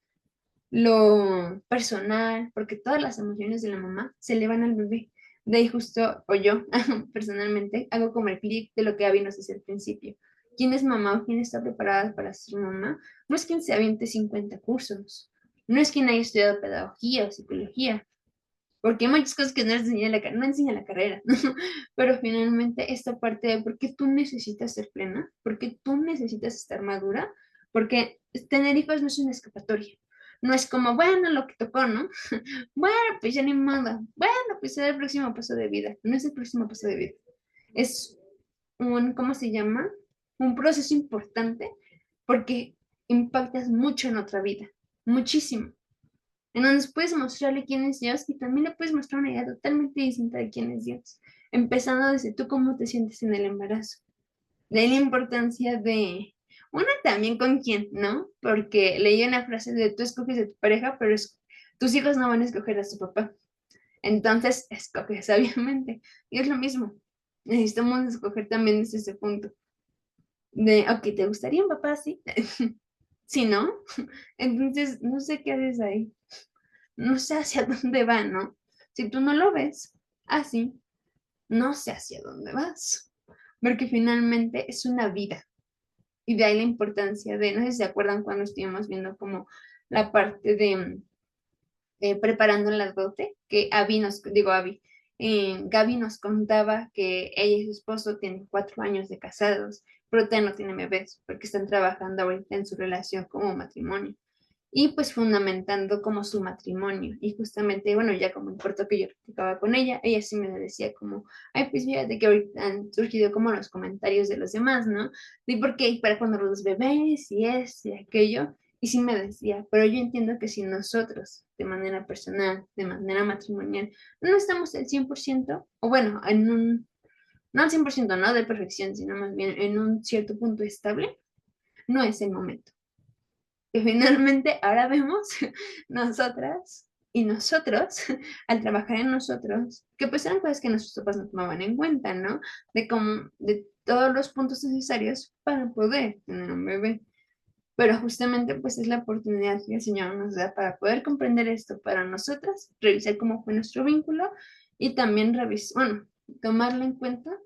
Speaker 1: lo personal, porque todas las emociones de la mamá se elevan al bebé. De ahí justo, o yo personalmente, hago como el clic de lo que Abby nos decía al principio. quién es mamá o quién está preparada para ser mamá, no es quien se aviente 50 cursos, no es quien haya estudiado pedagogía o psicología, porque hay muchas cosas que no enseña no enseña la carrera, pero finalmente esta parte de por qué tú necesitas ser plena, por qué tú necesitas estar madura, porque tener hijos no es una escapatoria. No es como, bueno, lo que tocó, ¿no? Bueno, pues ya ni modo. Bueno, pues será el próximo paso de vida. No es el próximo paso de vida. Es ¿cómo se llama? Un proceso importante porque impactas mucho en otra vida. Muchísimo. En donde puedes mostrarle quién es Dios y también le puedes mostrar una idea totalmente distinta de quién es Dios. Empezando desde tú cómo te sientes en el embarazo. De ahí la importancia de, una también con quién, ¿no? Porque leí una frase de tú escoges de tu pareja, pero tus hijos no van a escoger a su papá. Entonces, escoge sabiamente. Y es lo mismo. Necesitamos escoger también desde ese punto. De, ok, ¿te gustaría un papá así? Si no, entonces no sé qué haces ahí. No sé hacia dónde va, ¿no? Si tú no lo ves así, no sé hacia dónde vas. Porque finalmente es una vida. Y de ahí la importancia de, no sé si se acuerdan cuando estuvimos viendo como la parte de preparando las dote, que Gaby nos contaba que ella y su esposo tienen 4 años de casados, pero todavía no tienen bebés, porque están trabajando ahorita en su relación como matrimonio. Y pues fundamentando como su matrimonio. Y justamente, bueno, ya como importó que yo platicaba con ella sí me decía como, ay, pues fíjate que ahorita han surgido como los comentarios de los demás, ¿no? De por qué para cuando los bebés y y aquello. Y sí me decía, pero yo entiendo que si nosotros, de manera personal, de manera matrimonial, no estamos al 100% o bueno, no al 100%, no de perfección, sino más bien en un cierto punto estable, no es el momento. Que finalmente ahora vemos nosotras y nosotros, al trabajar en nosotros, que pues eran cosas que nuestros papás no tomaban en cuenta, ¿no? De todos los puntos necesarios para poder tener un bebé. Pero justamente pues es la oportunidad que el Señor nos da para poder comprender esto para nosotras, revisar cómo fue nuestro vínculo y también revisar, bueno, tomarlo en cuenta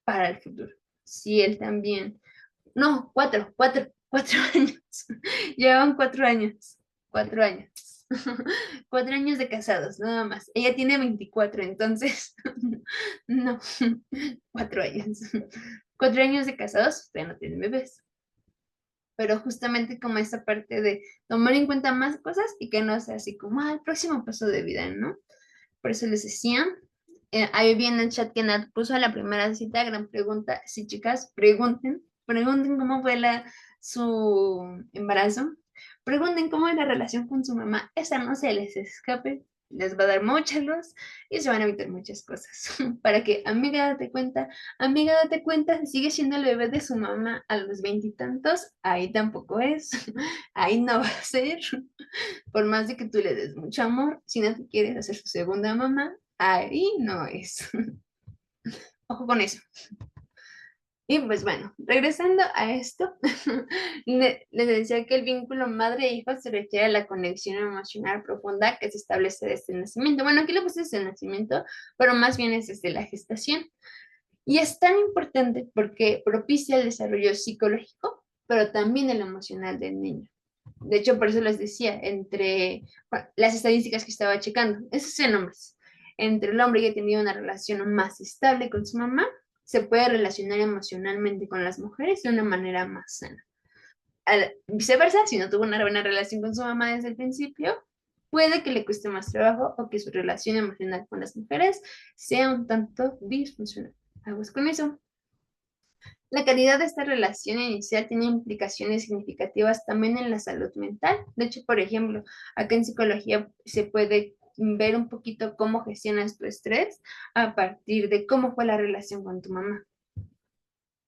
Speaker 1: para el futuro. Si Él también, no, 4 años, llevan 4 años, 4 años. 4 años de casados, nada más. Ella tiene 24, entonces, no, 4 años. 4 años de casados, ustedes no tienen bebés, pero justamente como esa parte de tomar en cuenta más cosas y que no sea así como, el próximo paso de vida, ¿no? Por eso les decía, ahí vi en el chat que Nat puso la primera cita, gran pregunta, sí, chicas, pregunten cómo fue su embarazo, pregunten cómo es la relación con su mamá, esa no se les escape, les va a dar mucha luz y se van a evitar muchas cosas. Para que, amiga, date cuenta, si sigue siendo el bebé de su mamá a los 20 y tantos, ahí tampoco es, ahí no va a ser. Por más de que tú le des mucho amor, si no te quieres hacer su segunda mamá, ahí no es. Ojo con eso. Y pues bueno, regresando a esto, les decía que el vínculo madre-hijo se refiere a la conexión emocional profunda que se establece desde el nacimiento. Bueno, aquí lo puse desde el nacimiento, pero más bien es desde la gestación. Y es tan importante porque propicia el desarrollo psicológico, pero también el emocional del niño. De hecho, por eso les decía, entre las estadísticas que estaba checando, esos son hombres. Entre el hombre que ha tenido una relación más estable con su mamá, se puede relacionar emocionalmente con las mujeres de una manera más sana. Viceversa, si no tuvo una buena relación con su mamá desde el principio, puede que le cueste más trabajo o que su relación emocional con las mujeres sea un tanto disfuncional. Aguas con eso. La calidad de esta relación inicial tiene implicaciones significativas también en la salud mental. De hecho, por ejemplo, acá en psicología se puede ver un poquito cómo gestionas tu estrés a partir de cómo fue la relación con tu mamá.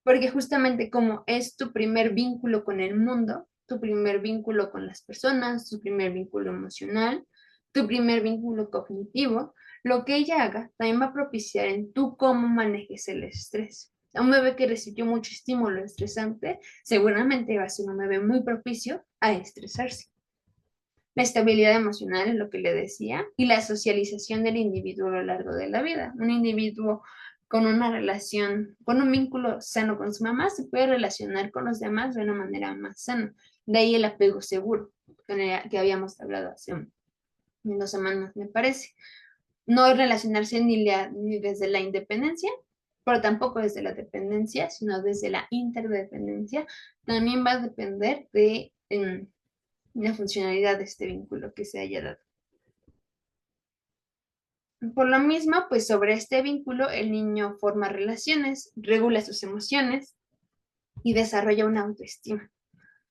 Speaker 1: Porque justamente como es tu primer vínculo con el mundo, tu primer vínculo con las personas, tu primer vínculo emocional, tu primer vínculo cognitivo, lo que ella haga también va a propiciar en tú cómo manejes el estrés. Un bebé que recibió mucho estímulo estresante seguramente va a ser un bebé muy propicio a estresarse. La estabilidad emocional es lo que le decía y la socialización del individuo a lo largo de la vida. Un individuo con una relación, con un vínculo sano con su mamá, se puede relacionar con los demás de una manera más sana. De ahí el apego seguro, que habíamos hablado hace 2 semanas, me parece. No relacionarse ni desde la independencia, pero tampoco desde la dependencia, sino desde la interdependencia. También va a depender de la funcionalidad de este vínculo que se haya dado. Por lo mismo, pues sobre este vínculo el niño forma relaciones, regula sus emociones y desarrolla una autoestima.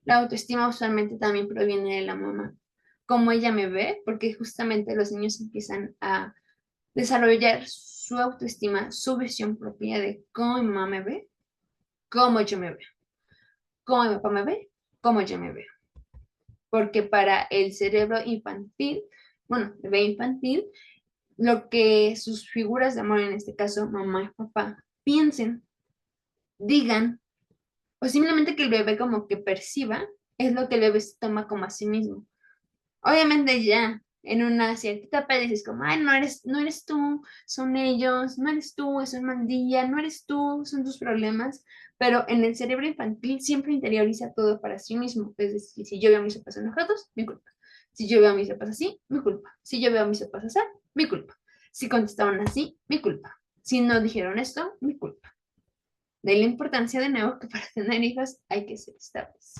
Speaker 1: La autoestima usualmente también proviene de la mamá. Cómo ella me ve, porque justamente los niños empiezan a desarrollar su autoestima, su visión propia de cómo mi mamá me ve, cómo yo me veo, cómo mi papá me ve, cómo yo me veo. Porque para el cerebro infantil, bueno, bebé infantil, lo que sus figuras de amor, en este caso mamá y papá, piensen, digan, o simplemente que el bebé como que perciba, es lo que el bebé se toma como a sí mismo. Obviamente ya en una cierta etapa dices como, ay, no eres tú, son ellos, no eres tú, es una mandilla, no eres tú, son tus problemas, pero en el cerebro infantil siempre interioriza todo para sí mismo. Es decir, si yo veo a mis papás enojados, mi culpa. Si yo veo a mis papás así, mi culpa. Si yo veo a mis papás así, mi culpa. Si contestaban así, mi culpa. Si no dijeron esto, mi culpa. De ahí la importancia de nuevo que para tener hijos hay que ser estables.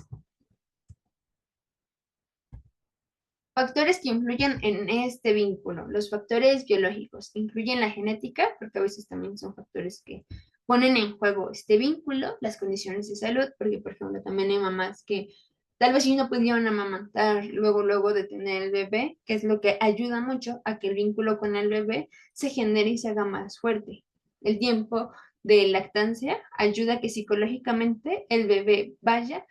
Speaker 1: Factores que influyen en este vínculo. Los factores biológicos incluyen la genética, porque a veces también son factores que ponen en juego este vínculo, las condiciones de salud, porque por ejemplo también hay mamás que tal vez sí no pudieron amamantar luego de tener el bebé, que es lo que ayuda mucho a que el vínculo con el bebé se genere y se haga más fuerte. El tiempo de lactancia ayuda a que psicológicamente el bebé vaya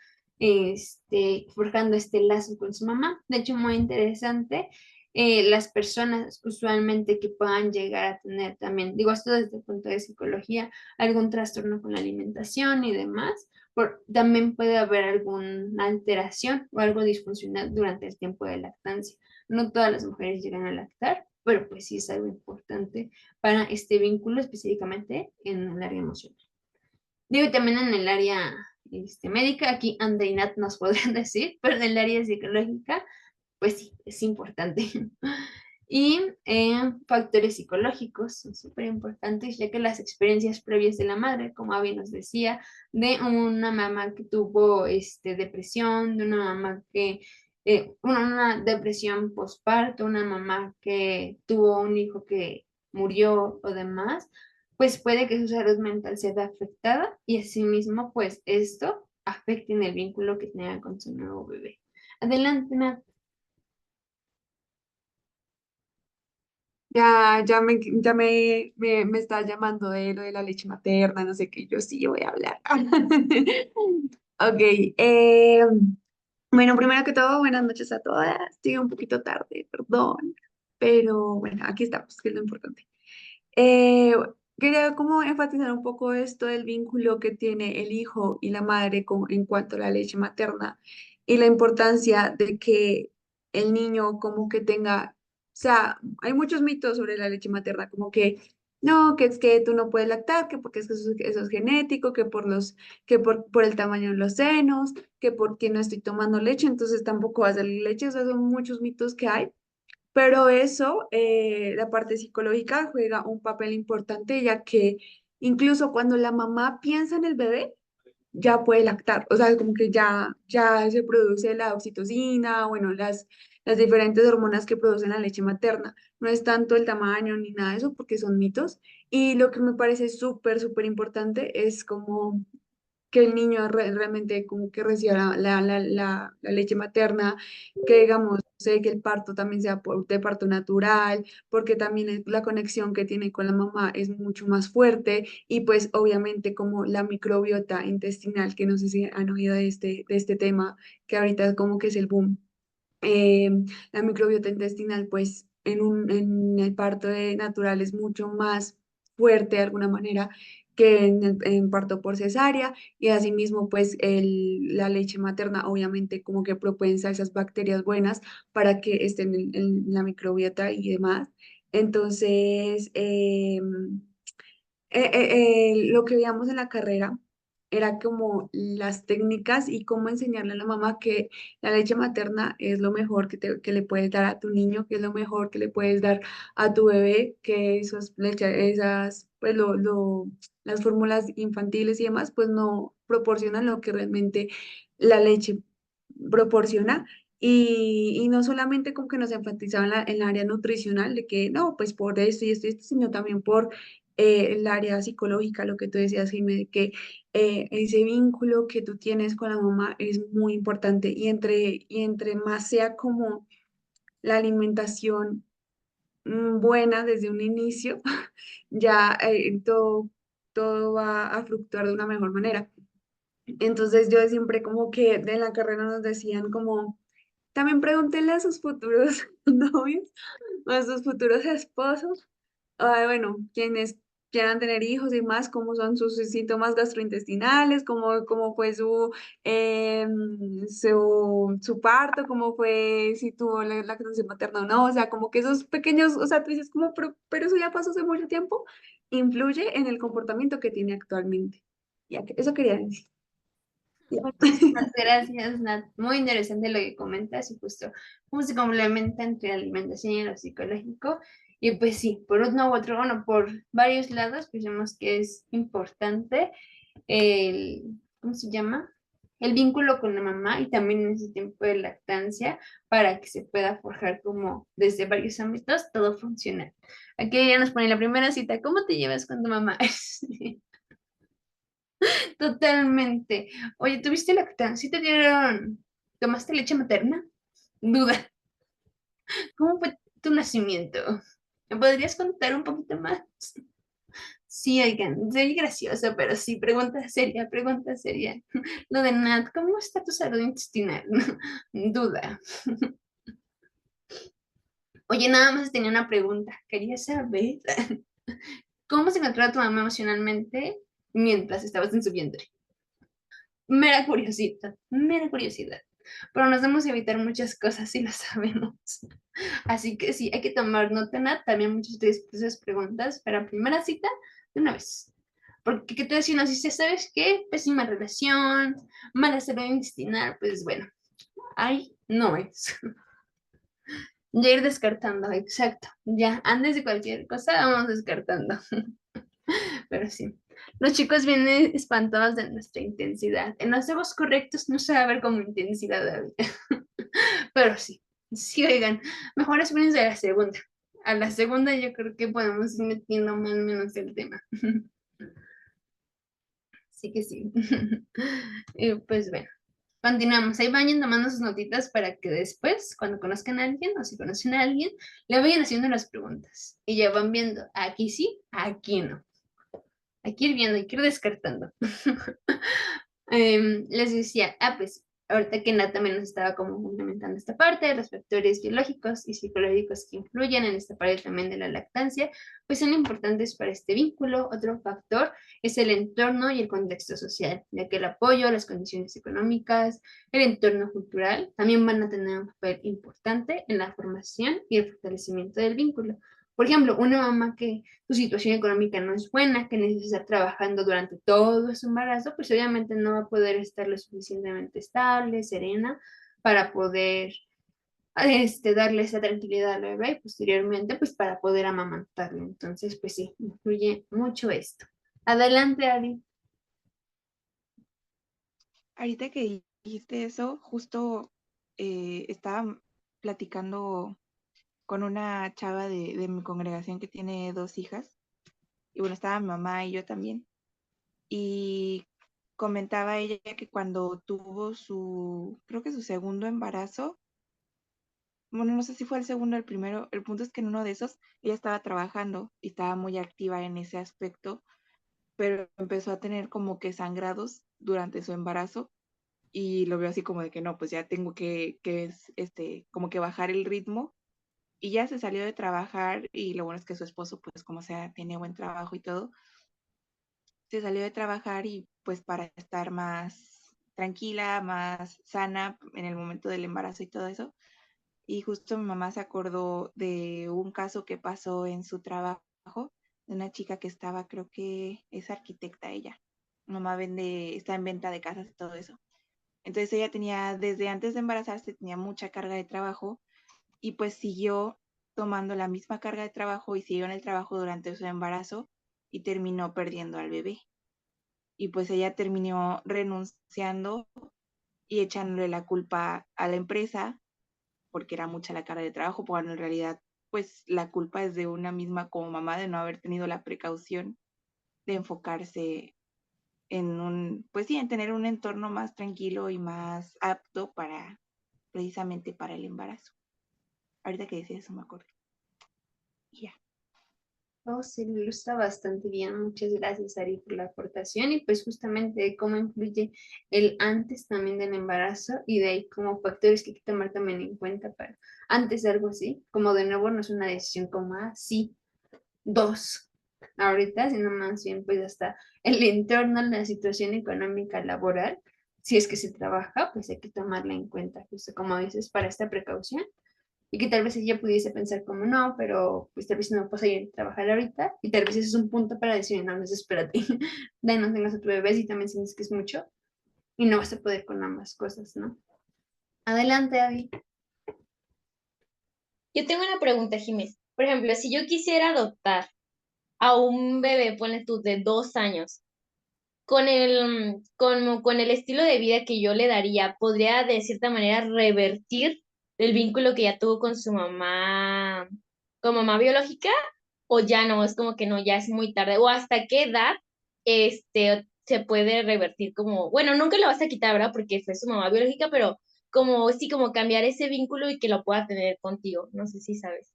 Speaker 1: forjando este lazo con su mamá. De hecho, muy interesante, las personas usualmente que puedan llegar a tener también, digo esto desde el punto de psicología, algún trastorno con la alimentación y demás, también puede haber alguna alteración o algo disfuncional durante el tiempo de lactancia. No todas las mujeres llegan a lactar, pero pues sí es algo importante para este vínculo, específicamente en el área emocional. Digo, también en el área médica, aquí Anda y Nat nos podrán decir, pero en el área psicológica, pues sí, es importante. Y factores psicológicos son súper importantes, ya que las experiencias previas de la madre, como Abby nos decía, de una mamá que tuvo depresión, de una mamá que, una depresión postparto, una mamá que tuvo un hijo que murió o demás, pues puede que su salud mental se vea afectada y asimismo, pues esto afecte en el vínculo que tenga con su nuevo bebé. Adelante, Nat.
Speaker 7: Ya me está llamando de lo de la leche materna, no sé qué, yo sí voy a hablar. Ok, bueno, primero que todo, buenas noches a todas. Estoy un poquito tarde, perdón, pero bueno, aquí estamos, que es lo importante. Eh, Quería como enfatizar un poco esto del vínculo que tiene el hijo y la madre en cuanto a la leche materna y la importancia de que el niño como que tenga, o sea, hay muchos mitos sobre la leche materna, como que no, que es que tú no puedes lactar, que porque eso es genético, que por el tamaño de los senos, que porque no estoy tomando leche, entonces tampoco vas a dar leche, o sea, son muchos mitos que hay. Pero eso, la parte psicológica juega un papel importante, ya que incluso cuando la mamá piensa en el bebé, ya puede lactar. O sea, como que ya se produce la oxitocina, bueno, las diferentes hormonas que producen la leche materna. No es tanto el tamaño ni nada de eso, porque son mitos. Y lo que me parece súper, súper importante es como que el niño realmente como que reciba la leche materna, que digamos, sé que el parto también sea de parto natural, porque también la conexión que tiene con la mamá es mucho más fuerte y pues obviamente como la microbiota intestinal, que no sé si han oído de este tema, que ahorita como que es el boom. eh, la microbiota intestinal pues en el parto natural es mucho más fuerte de alguna manera que en parto por cesárea y asimismo pues la leche materna obviamente como que propensa a esas bacterias buenas para que estén en la microbiota y demás. Entonces, lo que veíamos en la carrera era como las técnicas y cómo enseñarle a la mamá que la leche materna es lo mejor que le puedes dar a tu niño, que es lo mejor que le puedes dar a tu bebé, que pues las fórmulas infantiles y demás, pues no proporcionan lo que realmente la leche proporciona. Y no solamente como que nos enfatizaban en la área nutricional, de que no, pues por esto y esto y esto, sino también por el área psicológica, lo que tú decías, Jaime, de que ese vínculo que tú tienes con la mamá es muy importante y entre más sea como la alimentación buena desde un inicio, ya todo va a fluctuar de una mejor manera. Entonces yo siempre como que en la carrera nos decían como, también pregúntenle a sus futuros novios o a sus futuros esposos, bueno, quienes quieran tener hijos y más, cómo son sus síntomas gastrointestinales, cómo fue su parto, cómo fue, si tuvo la lactancia materna o no, o sea, como que esos pequeños, o sea, tú dices como, pero eso ya pasó hace mucho tiempo, influye en el comportamiento que tiene actualmente. Eso quería decir. Ya.
Speaker 1: Muchísimas gracias, Nat. Muy interesante lo que comentas y justo cómo se complementa entre la alimentación y lo psicológico. Y pues sí, por uno u otro, bueno, por varios lados, pues vemos que es importante ¿cómo se llama? El vínculo con la mamá y también en ese tiempo de lactancia para que se pueda forjar como desde varios ámbitos todo funciona. Aquí ya nos pone la primera cita, ¿cómo te llevas con tu mamá? Totalmente. Oye, ¿tuviste lactancia? ¿Sí te dieron, tomaste leche materna? Duda. ¿Cómo fue tu nacimiento? ¿Me podrías contar un poquito más? Sí, oigan, soy gracioso, pero sí, pregunta seria, pregunta seria. Lo de Nat, ¿cómo está tu salud intestinal? Duda. Oye, nada más tenía una pregunta. Quería saber cómo se encontraba tu mamá emocionalmente mientras estabas en su vientre. Mera curiosidad, mera curiosidad. Pero nos debemos evitar muchas cosas si lo sabemos. Así que sí, hay que tomar nota, Nat, también muchas de esas preguntas para primera cita de una vez. Porque qué te decía, no, si sabes qué, pésima relación, mala salud intestinal, pues bueno, ahí no es. Ya ir descartando, exacto. Ya, antes de cualquier cosa, vamos descartando. Pero sí. Los chicos vienen espantados de nuestra intensidad. En los juegos correctos no se va a ver como intensidad, David. Pero sí, sí, oigan, mejor espérense a la segunda. A la segunda yo creo que podemos ir metiendo más o menos el tema. Sí que sí. Y pues bueno, continuamos. Ahí vayan tomando sus notitas para que después, cuando conozcan a alguien o si conocen a alguien, le vayan haciendo las preguntas. Y ya van viendo, aquí sí, aquí no. Hay que ir viendo, hay que ir descartando. Les decía, pues ahorita que Nat también nos estaba como complementando esta parte de los factores biológicos y psicológicos que influyen en esta parte también de la lactancia, pues son importantes para este vínculo. Otro factor es el entorno y el contexto social, ya que el apoyo, las condiciones económicas, el entorno cultural también van a tener un papel importante en la formación y el fortalecimiento del vínculo. Por ejemplo, una mamá que su situación económica no es buena, que necesita estar trabajando durante todo su embarazo, pues obviamente no va a poder estar lo suficientemente estable, serena, para poder darle esa tranquilidad al bebé y posteriormente, pues para poder amamantarlo. Entonces, pues sí, influye mucho esto. Adelante, Ari.
Speaker 5: Ahorita que dijiste eso, justo estaba platicando con una chava de mi congregación que tiene 2 hijas. Y bueno, estaba mi mamá y yo también. Y comentaba ella que cuando tuvo creo que su segundo embarazo, bueno, no sé si fue el segundo o el primero, el punto es que en uno de esos ella estaba trabajando y estaba muy activa en ese aspecto, pero empezó a tener como que sangrados durante su embarazo y lo veo así como de que no, pues ya tengo como que bajar el ritmo y ya se salió de trabajar y lo bueno es que su esposo, pues como sea, tiene buen trabajo y todo, se salió de trabajar y pues para estar más tranquila, más sana en el momento del embarazo y todo eso. Y justo mi mamá se acordó de un caso que pasó en su trabajo de una chica que estaba, creo que es arquitecta ella. Mamá está en venta de casas y todo eso. Entonces ella tenía, desde antes de embarazarse, tenía mucha carga de trabajo y pues siguió tomando la misma carga de trabajo y siguió en el trabajo durante su embarazo y terminó perdiendo al bebé. Y pues ella terminó renunciando y echándole la culpa a la empresa porque era mucha la carga de trabajo, cuando en realidad pues la culpa es de una misma como mamá de no haber tenido la precaución de enfocarse pues sí, en tener un entorno más tranquilo y más apto precisamente para el embarazo. Ahorita que decía eso me acuerdo. Ya.
Speaker 1: Oh, sí, lo está bastante bien. Muchas gracias, Ari, por la aportación y pues justamente cómo influye el antes también del embarazo y de ahí como factores que hay que tomar también en cuenta para antes de algo así, como de nuevo no es una decisión como, sí, dos, ahorita, sino más bien pues hasta el entorno, la situación económica laboral, si es que se trabaja, pues hay que tomarla en cuenta, justo como dices, para esta precaución y que tal vez ella pudiese pensar como no, pero pues tal vez no puedo ir a trabajar ahorita y tal vez ese es un punto para decir, no, desespérate, de no tengas a tu bebé si también sientes que es mucho y no vas a poder con ambas cosas, ¿no? Adelante, Abby.
Speaker 2: Yo tengo una pregunta, Jiménez. Por ejemplo, si yo quisiera adoptar a un bebé, ponle tú, de 2 años, con el estilo de vida que yo le daría, ¿podría de cierta manera revertir el vínculo que ya tuvo con mamá biológica? ¿O ya no? Es como que no, ya es muy tarde. ¿O hasta qué edad se puede revertir como, bueno, nunca lo vas a quitar, ¿verdad? Porque fue su mamá biológica, pero como, sí, como cambiar ese vínculo y que lo pueda tener contigo. No sé si sabes.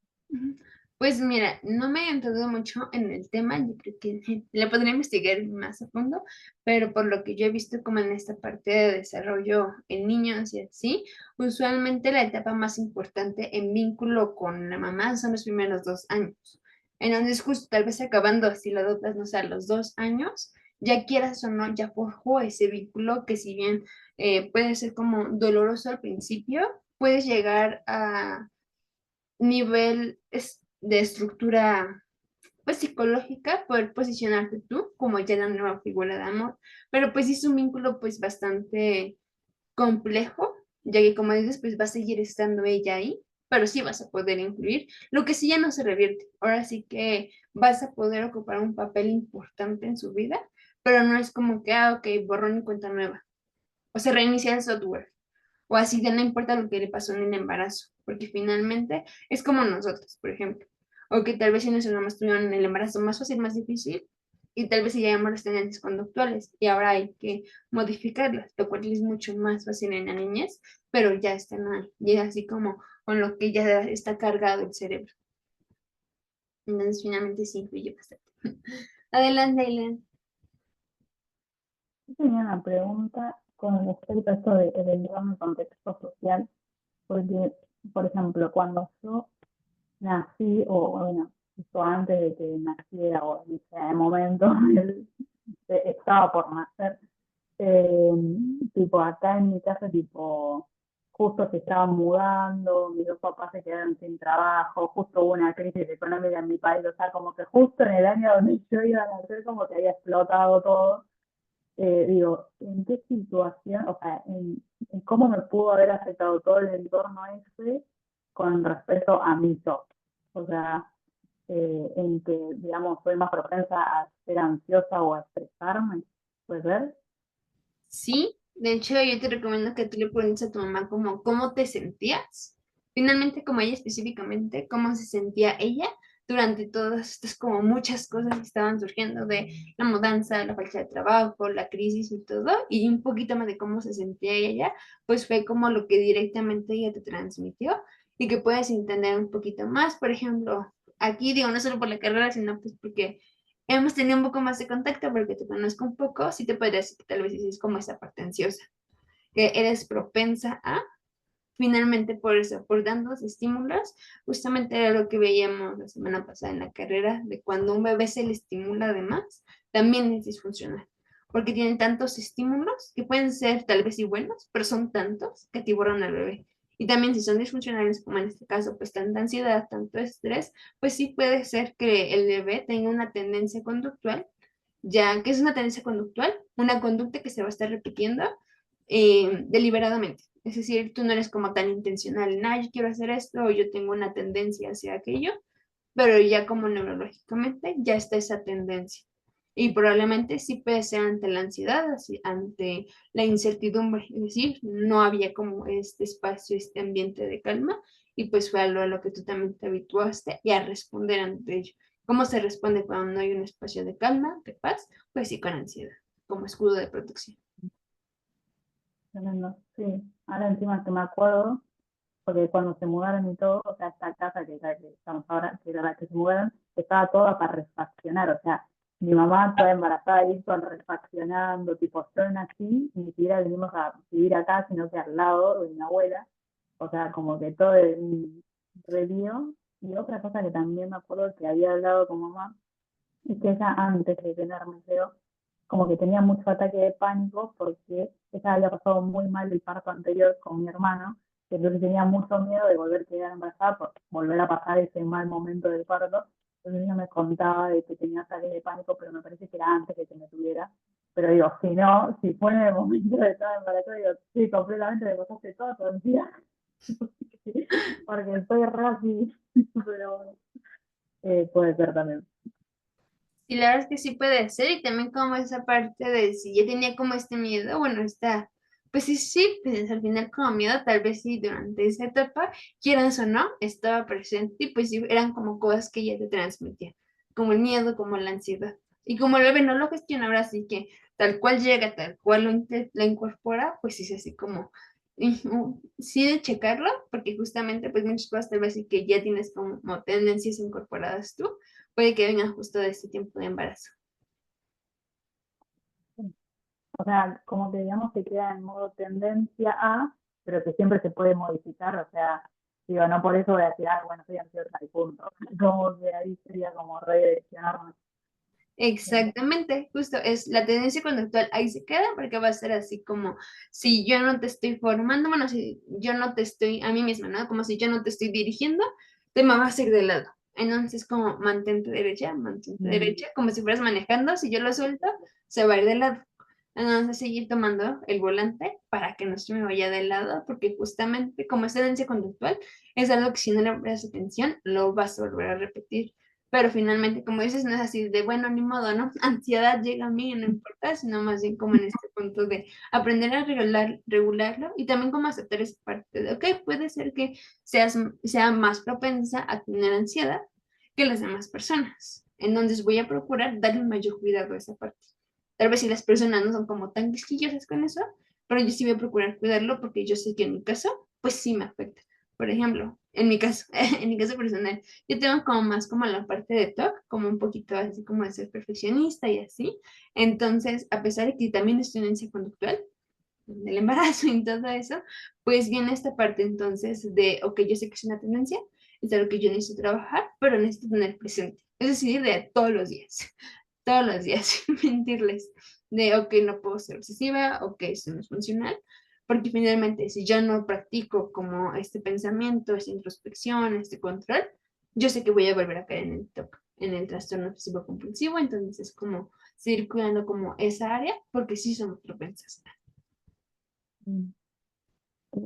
Speaker 1: Pues mira, no me he entrado mucho en el tema, yo creo que le podría investigar más a fondo, pero por lo que yo he visto como en esta parte de desarrollo en niños y así, usualmente la etapa más importante en vínculo con la mamá son los primeros 2 años. Entonces, justo tal vez acabando, si lo adoptas, no sé, a los 2 años, ya quieras o no, ya forjó ese vínculo que si bien puede ser como doloroso al principio, puedes llegar a nivel de estructura pues psicológica, poder posicionarte tú como ya la nueva figura de amor, pero pues sí es un vínculo pues bastante complejo, ya que como dices pues va a seguir estando ella ahí, pero sí vas a poder incluir, lo que sí ya no se revierte, ahora sí que vas a poder ocupar un papel importante en su vida, pero no es como que, ok, borrón y cuenta nueva, o se reinicia el software, o así de no importa lo que le pasó en el embarazo, porque finalmente es como nosotros, por ejemplo, o que tal vez si nuestras mamás tuvieron el embarazo más fácil, más difícil, y tal vez si llevamos las tendencias conductuales, y ahora hay que modificarlas, lo cual es mucho más fácil en la niñez, pero ya están ahí, y es así como con lo que ya está cargado el cerebro. Entonces finalmente sí influye bastante. Adelante, Aileen.
Speaker 3: Yo tenía una pregunta con respecto a esto de entorno en contexto social, porque, por ejemplo, cuando yo nací, o bueno, justo antes de que naciera, o en ese momento, estaba por nacer, eh, tipo acá en mi casa, tipo, justo se estaban mudando, mis dos papás se quedaron sin trabajo, justo hubo una crisis económica en mi país, o sea, como que justo en el año donde yo iba a nacer, como que había explotado todo. Digo, ¿en qué situación, o sea, en cómo me pudo haber afectado todo el entorno ese con respecto a mí yo? O sea, en que, digamos, soy más propensa a ser ansiosa o a estresarme, ¿puede ser?
Speaker 1: Sí, de hecho yo te recomiendo que tú le preguntes a tu mamá como cómo te sentías. Finalmente, como ella específicamente, cómo se sentía ella durante todas estas como muchas cosas que estaban surgiendo de la mudanza, la falta de trabajo, la crisis y todo, y un poquito más de cómo se sentía ella, pues fue como lo que directamente ella te transmitió y que puedes entender un poquito más. Por ejemplo, aquí digo, no solo por la carrera, sino pues porque hemos tenido un poco más de contacto porque te conozco un poco, sí te podría decir que tal vez es como esa parte ansiosa, que eres propensa a, finalmente por eso, por tantos estímulos, justamente era lo que veíamos la semana pasada en la carrera, de cuando un bebé se le estimula además, también es disfuncional, porque tienen tantos estímulos que pueden ser tal vez y buenos, pero son tantos que te borran al bebé. Y también si son disfuncionales, como en este caso, pues tanta ansiedad, tanto estrés, pues sí puede ser que el bebé tenga una tendencia conductual, ya que es una tendencia conductual, una conducta que se va a estar repitiendo deliberadamente. Es decir, tú no eres como tan intencional en, yo quiero hacer esto o yo tengo una tendencia hacia aquello, pero ya como neurológicamente ya está esa tendencia. Y probablemente sí puede ser ante la ansiedad, ante la incertidumbre, es decir, no había como este espacio, este ambiente de calma, y pues fue a lo que tú también te habituaste y a responder ante ello. ¿Cómo se responde cuando no hay un espacio de calma, de paz? Pues sí, con ansiedad, como escudo de protección.
Speaker 3: Tremendo, sí. Ahora encima que me acuerdo, porque cuando se mudaron y todo, o sea, esta casa que, la que estamos ahora, que era la que se mudaron, estaba toda para refaccionar, o sea, mi mamá toda embarazada y todo refaccionando, tipo, son así, ni siquiera venimos a vivir acá, sino que al lado de mi abuela, o sea, como que todo es un relío. Y otra cosa que también me acuerdo que había hablado con mamá, es que ella antes de tenerme yo, como que tenía mucho ataque de pánico porque ella había pasado muy mal el parto anterior con mi hermano, y entonces tenía mucho miedo de volver a quedar embarazada, por volver a pasar ese mal momento del parto. Entonces ella me contaba de que tenía ataque de pánico, pero me parece que era antes de que me tuviera. Pero digo, si no, si fue en el momento de estar embarazada, digo, sí, completamente me pasaste todo el día, porque estoy re así, pero bueno, puede ser también.
Speaker 1: Y la verdad es que sí puede ser, y también como esa parte de si ya tenía como este miedo, bueno, está, pues sí, sí, pues al final como miedo, tal vez sí, durante esa etapa, quieras o no, estaba presente, y pues sí, eran como cosas que ya te transmitían, como el miedo, como la ansiedad. Y como el bebé no lo gestiona ahora, así que tal cual llega, tal cual lo incorpora, pues sí es así como, sí de checarlo, porque justamente pues muchas cosas tal vez sí que ya tienes como tendencias incorporadas tú puede que venga justo de este tiempo de embarazo.
Speaker 3: O sea, como que digamos que queda en modo tendencia a, pero que siempre se puede modificar, o sea, digo, no por eso voy a decir, bueno, soy ansiosa y punto. Como que ahí sería como redireccionarme.
Speaker 1: Exactamente, justo es la tendencia conductual ahí se queda porque va a ser así como si yo no te estoy formando, bueno, si yo no te estoy a mí misma, ¿no? Como si yo no te estoy dirigiendo, te me vas a ir de lado. Entonces, como mantente
Speaker 3: Mm,
Speaker 1: derecha, como si fueras manejando, si yo lo suelto, se va a ir de lado. Entonces, seguir tomando el volante para que no se me vaya de lado, porque justamente como es tendencia conductual, es algo que si no le prestas atención, lo vas a volver a repetir. Pero finalmente, como dices, no es así de, bueno, ni modo, ¿no? Ansiedad llega a mí, no importa, sino más bien como en este punto de aprender a regularlo y también como aceptar esa parte de, ok, puede ser que sea más propensa a tener ansiedad que las demás personas. Entonces voy a procurar darle mayor cuidado a esa parte. Tal vez si las personas no son como tan quisquillosas con eso, pero yo sí voy a procurar cuidarlo porque yo sé que en mi caso, pues sí me afecta. Por ejemplo, en mi caso, en mi caso personal, yo tengo como más como la parte de TOC, como un poquito así como de ser perfeccionista y así. Entonces, a pesar de que también es tendencia conductual, del embarazo y todo eso, pues viene esta parte entonces de, ok, yo sé que es una tendencia, es algo que yo necesito trabajar, pero necesito tener presente. Es decir, de todos los días, sin mentirles, de, ok, no puedo ser obsesiva, ok, esto no es funcional, porque finalmente si yo no practico como este pensamiento, esta introspección, este control, yo sé que voy a volver a caer en el TOC, en el trastorno obsesivo compulsivo, entonces es como seguir cuidando como esa área, porque sí somos propensas.
Speaker 3: mm, sí.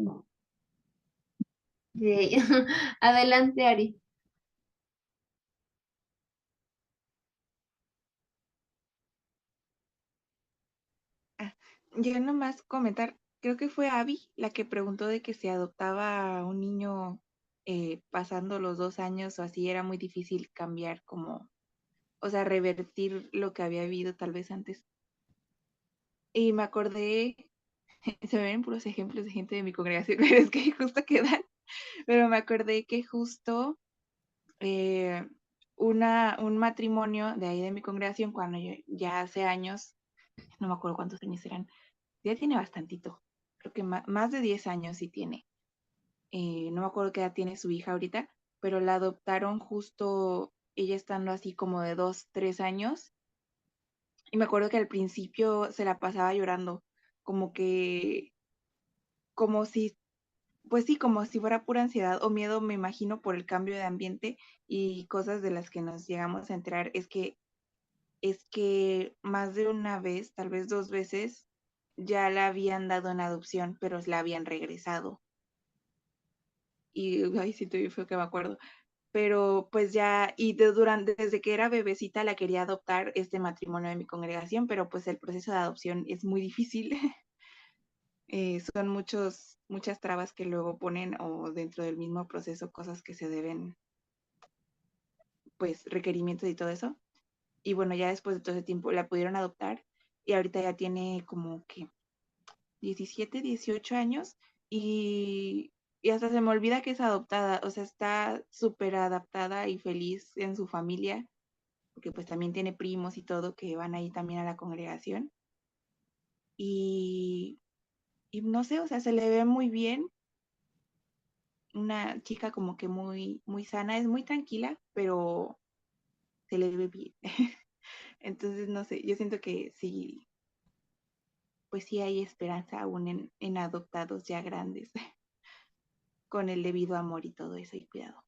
Speaker 1: Yay. Adelante, Ari.
Speaker 5: Ah, yo nomás comentar, creo que fue Abby la que preguntó de que si adoptaba a un niño pasando los 2 años o así era muy difícil cambiar como, o sea, revertir lo que había vivido tal vez antes. Y me acordé, se me ven puros ejemplos de gente de mi congregación, pero es que justo quedan, pero me acordé que justo eh, un matrimonio de ahí de mi congregación, cuando yo, ya hace años, no me acuerdo cuántos años eran, ya tiene bastantito, creo que más de 10 años sí tiene. No me acuerdo qué edad tiene su hija ahorita, pero la adoptaron justo ella estando así como de 2, 3 años. Y me acuerdo que al principio se la pasaba llorando, como que, como si pues sí, como si fuera pura ansiedad o miedo, me imagino, por el cambio de ambiente y cosas de las que nos llegamos a enterar, es que más de una vez, tal vez 2 veces, ya la habían dado en adopción, pero la habían regresado. Y, ay, siento bien feo que me acuerdo. Pero pues ya, y desde que era bebecita la quería adoptar este matrimonio de mi congregación, pero pues el proceso de adopción es muy difícil. Son muchas trabas que luego ponen o dentro del mismo proceso cosas que se deben, pues requerimientos y todo eso. Y bueno, ya después de todo ese tiempo la pudieron adoptar y ahorita ya tiene como que 17, 18 años y hasta se me olvida que es adoptada, o sea, está súper adaptada y feliz en su familia, porque pues también tiene primos y todo que van ahí también a la congregación. Y, y no sé, o sea, se le ve muy bien, una chica como que muy, muy sana, es muy tranquila, pero se le ve bien. Entonces, no sé, yo siento que sí, pues sí hay esperanza aún en adoptados ya grandes, con el debido amor y todo eso y cuidado.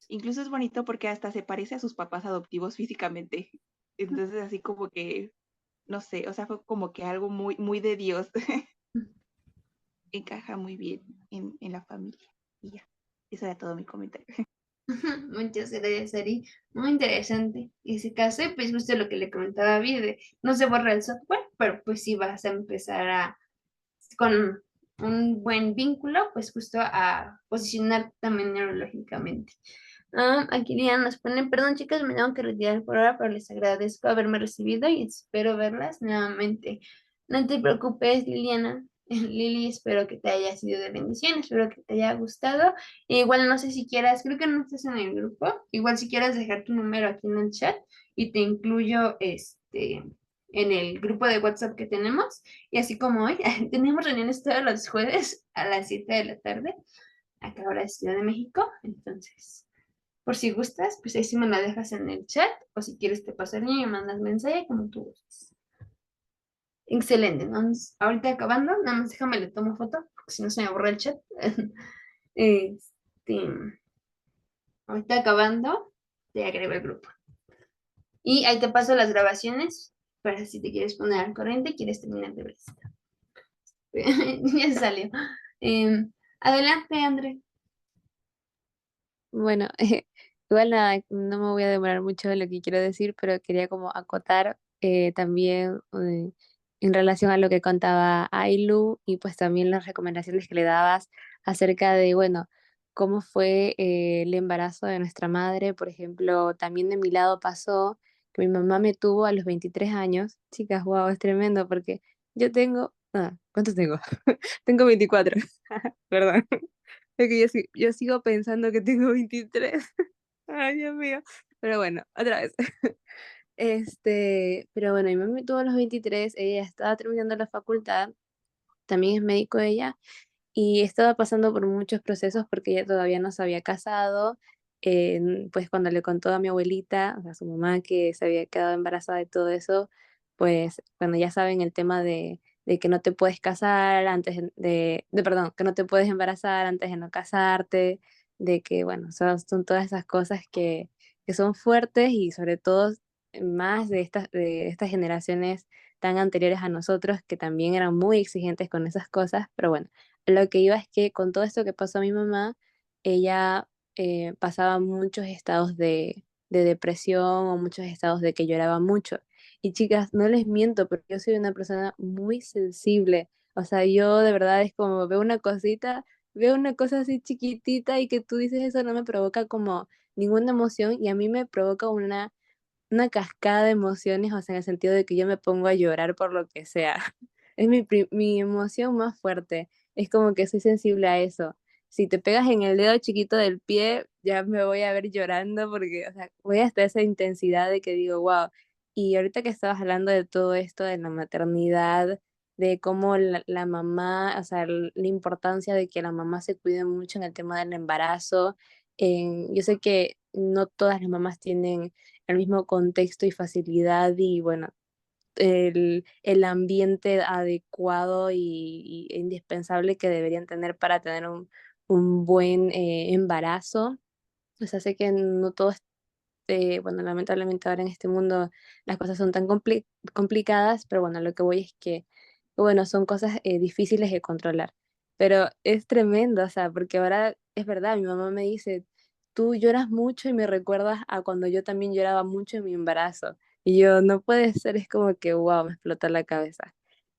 Speaker 5: Incluso es bonito porque hasta se parece a sus papás adoptivos físicamente. Entonces, así como que, no sé, o sea, fue como que algo muy, muy de Dios. Encaja muy bien en la familia. Y ya, eso era todo mi comentario.
Speaker 1: Muchas gracias, Ari. Muy interesante ese caso. Y pues justo lo que le comentaba a David, no se borra el software, pero pues sí vas a empezar con un buen vínculo, pues justo a posicionar también neurológicamente. Aquí Liana nos pone, perdón chicas, me tengo que retirar por ahora, pero les agradezco haberme recibido y espero verlas nuevamente. No te preocupes, Liliana. Lili, espero que te haya sido de bendición, espero que te haya gustado. Igual no sé si quieras, creo que no estás en el grupo, igual si quieras dejar tu número aquí en el chat y te incluyo en el grupo de WhatsApp que tenemos. Y así como hoy, tenemos reuniones todos los jueves a las 7 de la tarde, acá ahora es Ciudad de México, entonces, por si gustas, pues ahí sí me lo dejas en el chat, o si quieres te paso el link y me mandas mensaje, como tú gustes. Excelente, ¿no? Ahorita acabando, nada más déjame le tomo foto, porque si no se me borra el chat. Este, ahorita acabando, te agrego el grupo. Y ahí te paso las grabaciones, para si te quieres poner al corriente y quieres terminar de ver esto. Ya salió. Adelante, André.
Speaker 6: Bueno, igual nada, no me voy a demorar mucho en lo que quiero decir, pero quería como acotar también en relación a lo que contaba Ailu y pues también las recomendaciones que le dabas acerca de, bueno, cómo fue el embarazo de nuestra madre. Por ejemplo, también de mi lado pasó que mi mamá me tuvo a los 23 años. Chicas, wow, es tremendo porque yo tengo, ¿cuántos tengo? Tengo 24, perdón. Es que yo sigo pensando que tengo 23. Ay, Dios mío. Pero bueno, otra vez. Pero bueno, mi mamá me tuvo a los 23, ella estaba terminando la facultad, también es médico ella, y estaba pasando por muchos procesos porque ella todavía no se había casado. Pues cuando le contó a mi abuelita, o sea, a su mamá, que se había quedado embarazada y todo eso, pues cuando ya saben el tema de que no te puedes casar antes perdón, que no te puedes embarazar antes de no casarte, de que, bueno, son todas esas cosas que son fuertes y sobre todo más de estas generaciones tan anteriores a nosotros que también eran muy exigentes con esas cosas, pero bueno, lo que iba es que con todo esto que pasó a mi mamá, ella pasaba muchos estados de depresión o muchos estados de que lloraba mucho. Y chicas, no les miento, porque yo soy una persona muy sensible. O sea, yo de verdad es como veo una cosita, veo una cosa así chiquitita y que tú dices eso no me provoca como ninguna emoción y a mí me provoca una cascada de emociones, o sea, en el sentido de que yo me pongo a llorar por lo que sea. Es mi emoción más fuerte. Es como que soy sensible a eso. Si te pegas en el dedo chiquito del pie, ya me voy a ver llorando porque, o sea, voy hasta esa intensidad de que digo, wow. Y ahorita que estabas hablando de todo esto, de la maternidad, de cómo la mamá, o sea, la importancia de que la mamá se cuide mucho en el tema del embarazo. Yo sé que no todas las mamás tienen el mismo contexto y facilidad y bueno, el ambiente adecuado e indispensable que deberían tener para tener un buen embarazo. O sea, sé que no todo es, bueno, lamentablemente ahora en este mundo las cosas son tan complicadas, pero bueno, lo que voy es que, bueno, son cosas difíciles de controlar. Pero es tremendo, o sea, porque ahora es verdad, mi mamá me dice, tú lloras mucho y me recuerdas a cuando yo también lloraba mucho en mi embarazo. Y yo, no puede ser, es como que, wow, me explota la cabeza.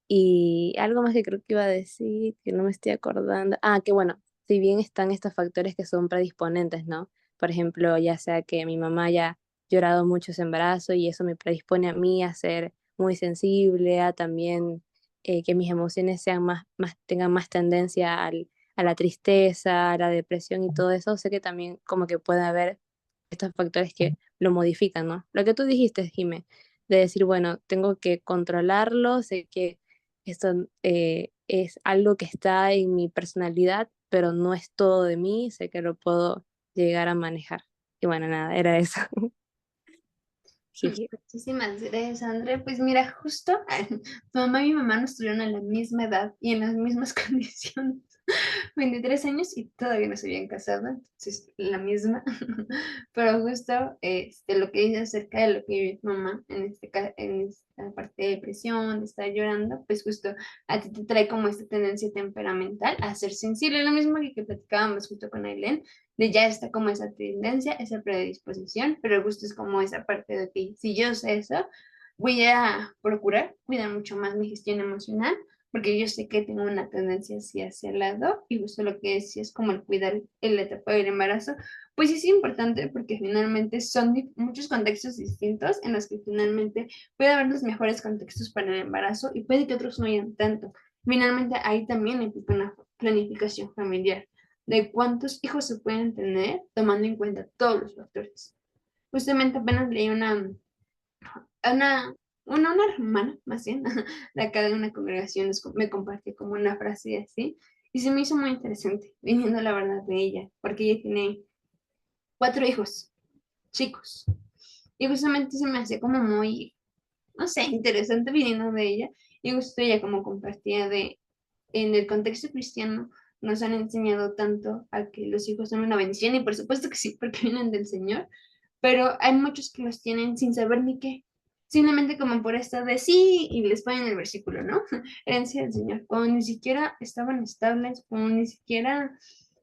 Speaker 6: Y algo más que creo que iba a decir, que no me estoy acordando. Ah, que bueno, si bien están estos factores que son predisponentes, ¿no? Por ejemplo, ya sea que mi mamá haya llorado mucho ese embarazo y eso me predispone a mí a ser muy sensible, a también que mis emociones sean tengan más tendencia a la tristeza, a la depresión y todo eso, sé que también como que puede haber estos factores que lo modifican, ¿no? Lo que tú dijiste, Jimé, de decir, bueno, tengo que controlarlo, sé que esto es algo que está en mi personalidad, pero no es todo de mí, sé que lo puedo llegar a manejar. Y bueno, nada, era eso. Jiji.
Speaker 1: Muchísimas gracias, André. Pues mira, justo tu mamá y mi mamá nos tuvieron a la misma edad y en las mismas condiciones. 23 años y todavía no se habían casado, entonces la misma. Pero justo lo que dice acerca de lo que vive tu mamá en, en esta parte de depresión, de estar llorando, pues justo a ti te trae como esta tendencia temperamental a ser sensible, lo mismo que platicábamos justo con Aileen, de ya está como esa tendencia, esa predisposición, pero justo es como esa parte de que si yo sé eso, voy a procurar cuidar mucho más mi gestión emocional porque yo sé que tengo una tendencia así hacia el lado y justo lo que decía es como el cuidar en la etapa del embarazo, pues sí es importante porque finalmente son muchos contextos distintos en los que finalmente puede haber los mejores contextos para el embarazo y puede que otros no hayan tanto. Finalmente ahí también implica una planificación familiar de cuántos hijos se pueden tener tomando en cuenta todos los factores. Justamente apenas leí una, una hermana, más bien, de acá de una congregación, me compartió como una frase así, y se me hizo muy interesante, viniendo la verdad de ella, porque ella tiene 4 hijos, chicos, y justamente se me hacía como muy, no sé, interesante viniendo de ella, y justo ella como compartía de, en el contexto cristiano, nos han enseñado tanto a que los hijos son una bendición, y por supuesto que sí, porque vienen del Señor, pero hay muchos que los tienen sin saber ni qué, simplemente como por esta de sí, y les ponen el versículo, ¿no? Herencia del Señor, cuando ni siquiera estaban estables, cuando ni siquiera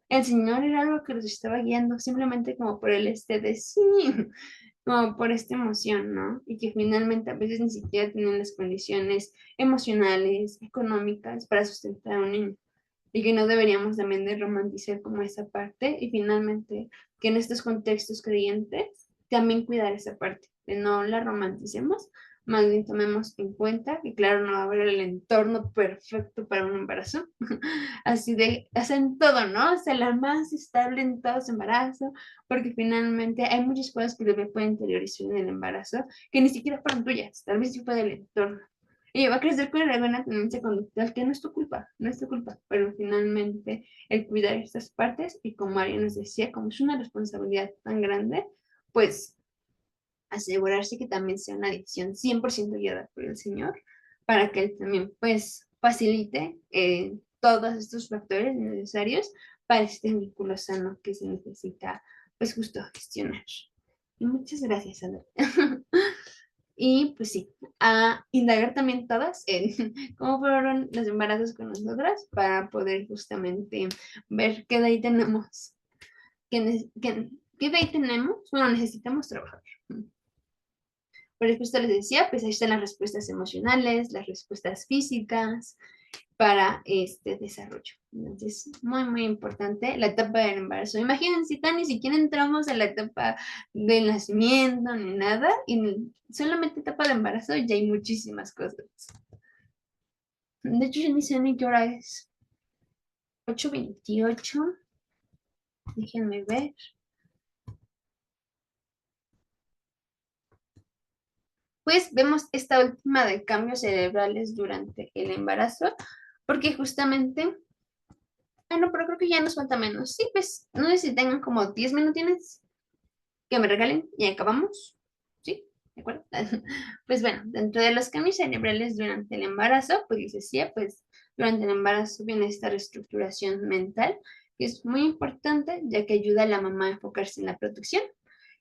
Speaker 1: el Señor era algo que los estaba guiando, simplemente como por el de sí, como por esta emoción, ¿no? Y que finalmente a veces ni siquiera tienen las condiciones emocionales, económicas para sustentar a un niño y que no deberíamos también de romantizar como esa parte y finalmente que en estos contextos creyentes también cuidar esa parte, de no la romanticemos, más bien tomemos en cuenta que claro, no va a haber el entorno perfecto para un embarazo, así de, hacen todo, ¿no? O sea, la más estable en todo su embarazo, porque finalmente hay muchas cosas que el bebé puede interiorizar en el embarazo que ni siquiera fueron tuyas, tal vez sí fue del entorno. Y va a crecer con alguna tendencia conductual que no es tu culpa, no es tu culpa, pero finalmente el cuidar estas partes y como María nos decía, como es una responsabilidad tan grande, pues asegurarse que también sea una decisión 100% guiada por el Señor, para que Él también pues facilite todos estos factores necesarios para este vínculo sano que se necesita pues justo gestionar. Y muchas gracias, Andrea. Y pues sí, a indagar también todas en cómo fueron los embarazos con nosotras para poder justamente ver qué de ahí tenemos, qué de ahí tenemos, bueno, necesitamos trabajar. Pero justo les decía, pues ahí están las respuestas emocionales, las respuestas físicas para este desarrollo. Entonces, muy, muy importante la etapa del embarazo. Imagínense, ni siquiera entramos en la etapa del nacimiento ni nada, y solamente etapa de embarazo ya hay muchísimas cosas. De hecho, yo ni sé ni qué hora es. 8:28. Déjenme ver. Pues vemos esta última de cambios cerebrales durante el embarazo, porque justamente, no, pero creo que ya nos falta menos. Sí, pues no sé si tengan como 10 minutines que me regalen y acabamos. ¿Sí? ¿De acuerdo? Pues bueno, dentro de los cambios cerebrales durante el embarazo, pues les decía, pues durante el embarazo viene esta reestructuración mental que es muy importante ya que ayuda a la mamá a enfocarse en la protección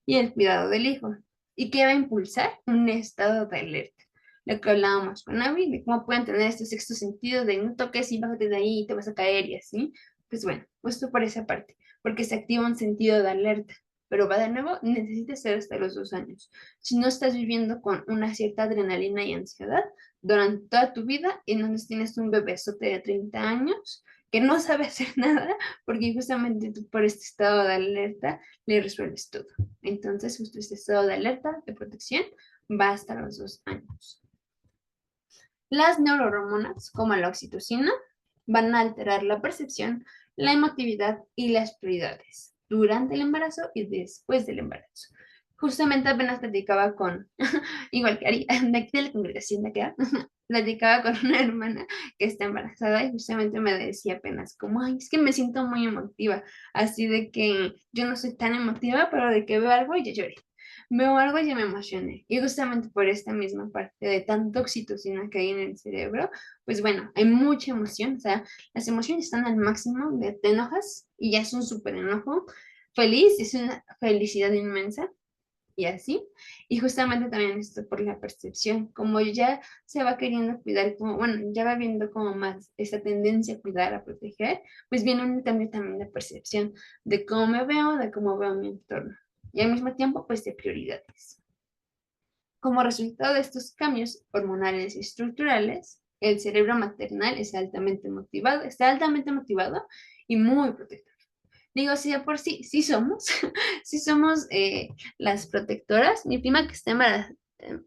Speaker 1: y el cuidado del hijo, y que va a impulsar un estado de alerta. Lo que hablábamos con Abby, de cómo pueden tener este sexto sentido de no toques y bájate de ahí y te vas a caer y así. Pues bueno, justo por esa parte, porque se activa un sentido de alerta. Pero va de nuevo, necesitas ser hasta los 2 años. Si no estás viviendo con una cierta adrenalina y ansiedad durante toda tu vida, y entonces tienes un bebesote de 30 años que no sabe hacer nada, porque justamente tú por este estado de alerta le resuelves todo. Entonces, justo este estado de alerta, de protección, va hasta los 2 años. Las neurohormonas, como la oxitocina, van a alterar la percepción, la emotividad y las prioridades durante el embarazo y después del embarazo. Justamente apenas platicaba con, igual que Ari, de aquí de la congregación de acá, platicaba con una hermana que está embarazada y justamente me decía apenas como, ay, es que me siento muy emotiva, así de que yo no soy tan emotiva, pero de que veo algo y ya lloré. Veo algo y ya me emocioné. Y justamente por esta misma parte de tanta oxitocina que hay en el cerebro, pues bueno, hay mucha emoción, o sea, las emociones están al máximo, de te enojas y ya es un súper enojo, feliz, es una felicidad inmensa y así. Y justamente también esto por la percepción, como ya se va queriendo cuidar, como, bueno, ya va viendo como más esa tendencia a cuidar, a proteger, pues viene un cambio también de percepción, de cómo me veo, de cómo veo mi entorno. Y al mismo tiempo, pues de prioridades. Como resultado de estos cambios hormonales y estructurales, el cerebro maternal es altamente motivado, está altamente motivado y muy protector. Digo, si de por sí, sí somos, sí somos las protectoras. Mi prima que está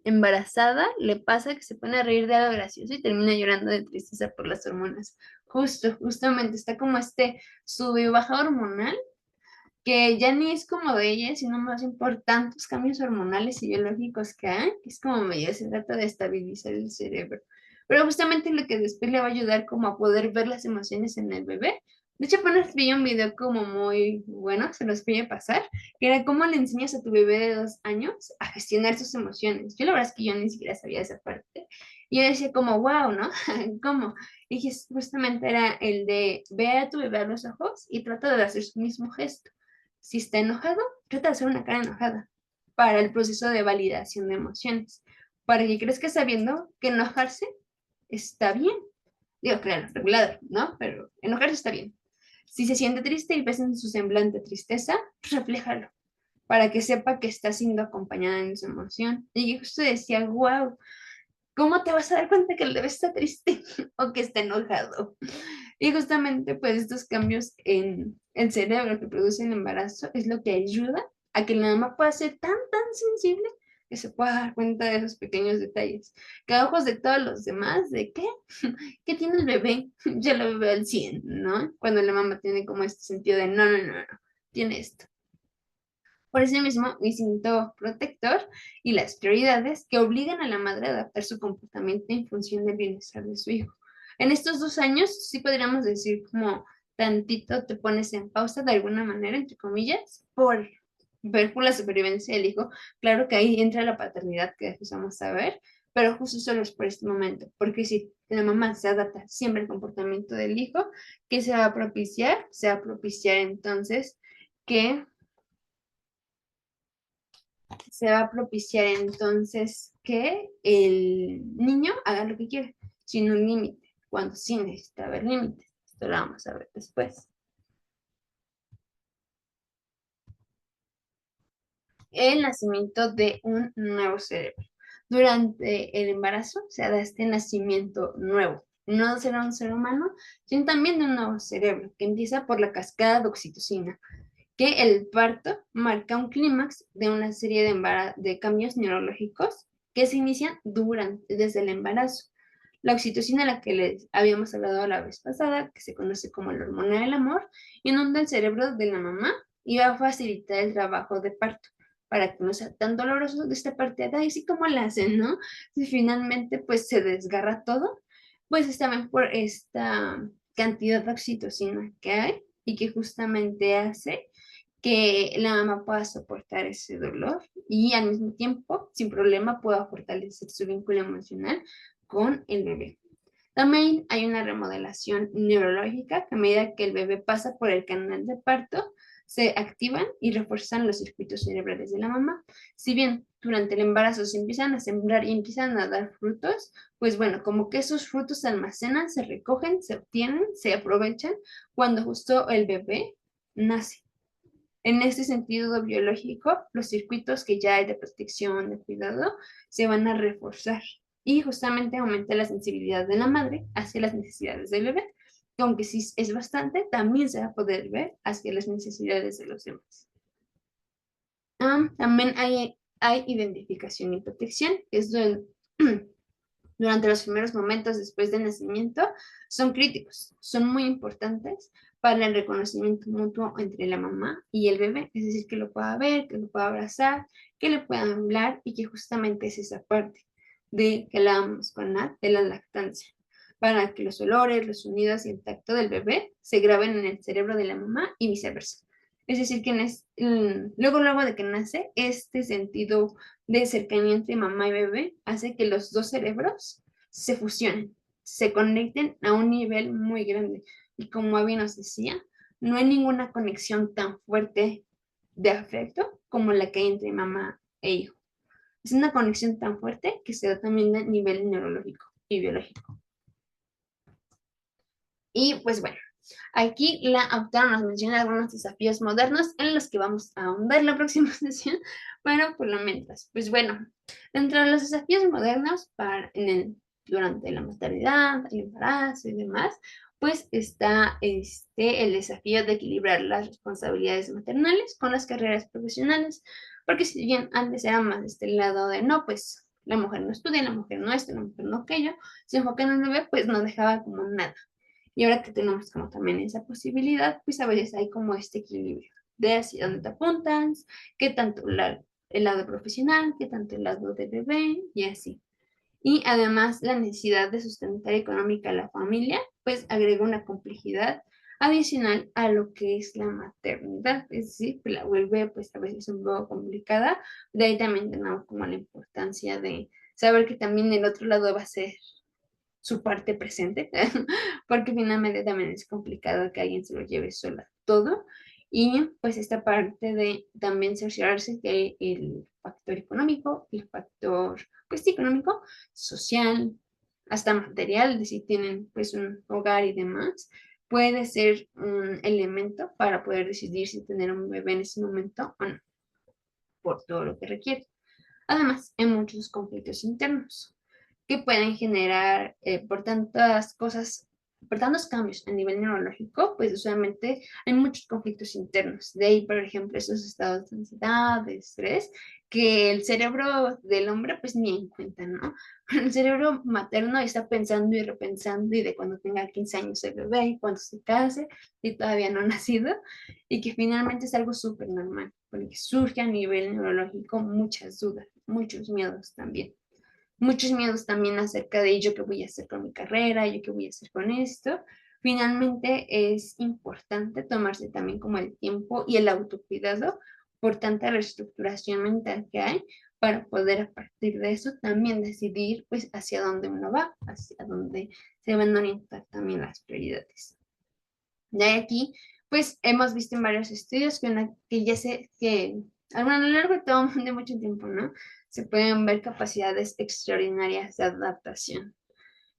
Speaker 1: embarazada, le pasa que se pone a reír de algo gracioso y termina llorando de tristeza por las hormonas. Justamente, está como este sube y baja hormonal, que ya ni es como de ella, sino más bien por tantos cambios hormonales y biológicos que hay, que es como medio se trata de estabilizar el cerebro. Pero justamente lo que después le va a ayudar como a poder ver las emociones en el bebé. De hecho, apenas vi un video como muy bueno, se los voy a pasar, que era cómo le enseñas a tu bebé de 2 años a gestionar sus emociones. Yo la verdad es que yo ni siquiera sabía esa parte. Y yo decía como, wow, ¿no? ¿Cómo? Y justamente era el de ve a tu bebé a los ojos y trata de hacer su mismo gesto. Si está enojado, trata de hacer una cara enojada para el proceso de validación de emociones, para que crezca sabiendo que enojarse está bien. Digo, claro, regulado, ¿no? Pero enojarse está bien. Si se siente triste y ves en su semblante tristeza, refléjalo para que sepa que está siendo acompañada en su emoción. Y yo justo decía, wow, ¿cómo te vas a dar cuenta que el bebé está triste o que está enojado? Y justamente pues estos cambios en el cerebro que produce el embarazo es lo que ayuda a que la mamá pueda ser tan sensible que se pueda dar cuenta de esos pequeños detalles. Que a ojos de todos los demás, ¿de qué? ¿Qué tiene el bebé? Ya lo veo al 100, ¿no? Cuando la mamá tiene como este sentido de no, tiene esto. Por eso mismo, instinto protector y las prioridades que obligan a la madre a adaptar su comportamiento en función del bienestar de su hijo. En estos 2 años, sí podríamos decir como tantito te pones en pausa de alguna manera, entre comillas, por ver por la supervivencia del hijo. Claro que ahí entra la paternidad que después vamos a ver, pero justo solo es por este momento, porque si la mamá se adapta siempre al comportamiento del hijo, ¿qué se va a propiciar? Se va a propiciar entonces que el niño haga lo que quiera, sin un límite, cuando sí necesita haber límites. Esto lo vamos a ver después. El nacimiento de un nuevo cerebro. Durante el embarazo se da este nacimiento nuevo. No será un ser humano, sino también de un nuevo cerebro, que empieza por la cascada de oxitocina, que el parto marca un clímax de una serie de cambios neurológicos que se inician desde el embarazo. La oxitocina, la que les habíamos hablado la vez pasada, que se conoce como la hormona del amor, inunda el cerebro de la mamá y va a facilitar el trabajo de parto para que no sea tan doloroso de esta parte de ahí, así como la hacen, ¿no? Si finalmente pues se desgarra todo, pues es también por esta cantidad de oxitocina que hay y que justamente hace que la mamá pueda soportar ese dolor y al mismo tiempo, sin problema, pueda fortalecer su vínculo emocional con el bebé. También hay una remodelación neurológica que a medida que el bebé pasa por el canal de parto, se activan y refuerzan los circuitos cerebrales de la mamá. Si bien durante el embarazo se empiezan a sembrar y empiezan a dar frutos, pues bueno, como que esos frutos se almacenan, se recogen, se obtienen, se aprovechan cuando justo el bebé nace. En este sentido biológico, los circuitos que ya hay de protección, de cuidado, se van a reforzar y justamente aumenta la sensibilidad de la madre hacia las necesidades del bebé, que aunque sí es bastante, también se va a poder ver hacia las necesidades de los demás. También hay identificación y protección, que es durante los primeros momentos después del nacimiento, son críticos, son muy importantes para el reconocimiento mutuo entre la mamá y el bebé, es decir, que lo pueda ver, que lo pueda abrazar, que le puedan hablar y que justamente es esa parte de que hablábamos con Nat, de la lactancia, para que los olores, los sonidos y el tacto del bebé se graben en el cerebro de la mamá y viceversa. Es decir, que luego de que nace, este sentido de cercanía entre mamá y bebé hace que los dos cerebros se fusionen, se conecten a un nivel muy grande. Y como Abby nos decía, no hay ninguna conexión tan fuerte de afecto como la que hay entre mamá e hijo. Es una conexión tan fuerte que se da también a nivel neurológico y biológico. Y pues bueno, aquí la autora nos menciona algunos desafíos modernos en los que vamos a ahondar la próxima sesión, pero por lo menos, pues bueno, dentro de los desafíos modernos durante la maternidad, el embarazo y demás, pues está el desafío de equilibrar las responsabilidades maternales con las carreras profesionales, porque si bien antes era más este lado de no, pues la mujer no estudia, la mujer no esto, la mujer no aquello, se enfoca en el bebé, pues no dejaba como nada. Y ahora que tenemos como también esa posibilidad, pues a veces hay como este equilibrio de hacia dónde te apuntas, qué tanto el lado profesional, qué tanto el lado de bebé y así. Y además la necesidad de sustentar económica a la familia, pues agrega una complejidad adicional a lo que es la maternidad, es decir, pues la vuelve pues a veces un poco complicada. De ahí también tenemos como la importancia de saber que también el otro lado va a ser su parte presente, porque finalmente también es complicado que alguien se lo lleve sola todo. Y pues esta parte de también cerciorarse que el factor económico, el factor pues sí, económico, social, hasta material, de si tienen pues un hogar y demás, puede ser un elemento para poder decidir si tener un bebé en ese momento o no, por todo lo que requiere. Además, hay muchos conflictos internos que pueden generar por tantas cosas, por tantos cambios a nivel neurológico, pues usualmente hay muchos conflictos internos. De ahí, por ejemplo, esos estados de ansiedad, de estrés, que el cerebro del hombre pues ni en cuenta, ¿no? El cerebro materno está pensando y repensando y de cuando tenga 15 años el bebé y cuando se case y todavía no ha nacido y que finalmente es algo súper normal, porque surge a nivel neurológico muchas dudas, muchos miedos también. Muchos miedos también acerca de yo qué voy a hacer con mi carrera, yo qué voy a hacer con esto. Finalmente es importante tomarse también como el tiempo y el autocuidado por tanta reestructuración mental que hay para poder a partir de eso también decidir pues hacia dónde uno va, hacia dónde se van a orientar también las prioridades. De aquí, pues hemos visto en varios estudios que ya sé que a lo largo de mucho tiempo, ¿no? Se pueden ver capacidades extraordinarias de adaptación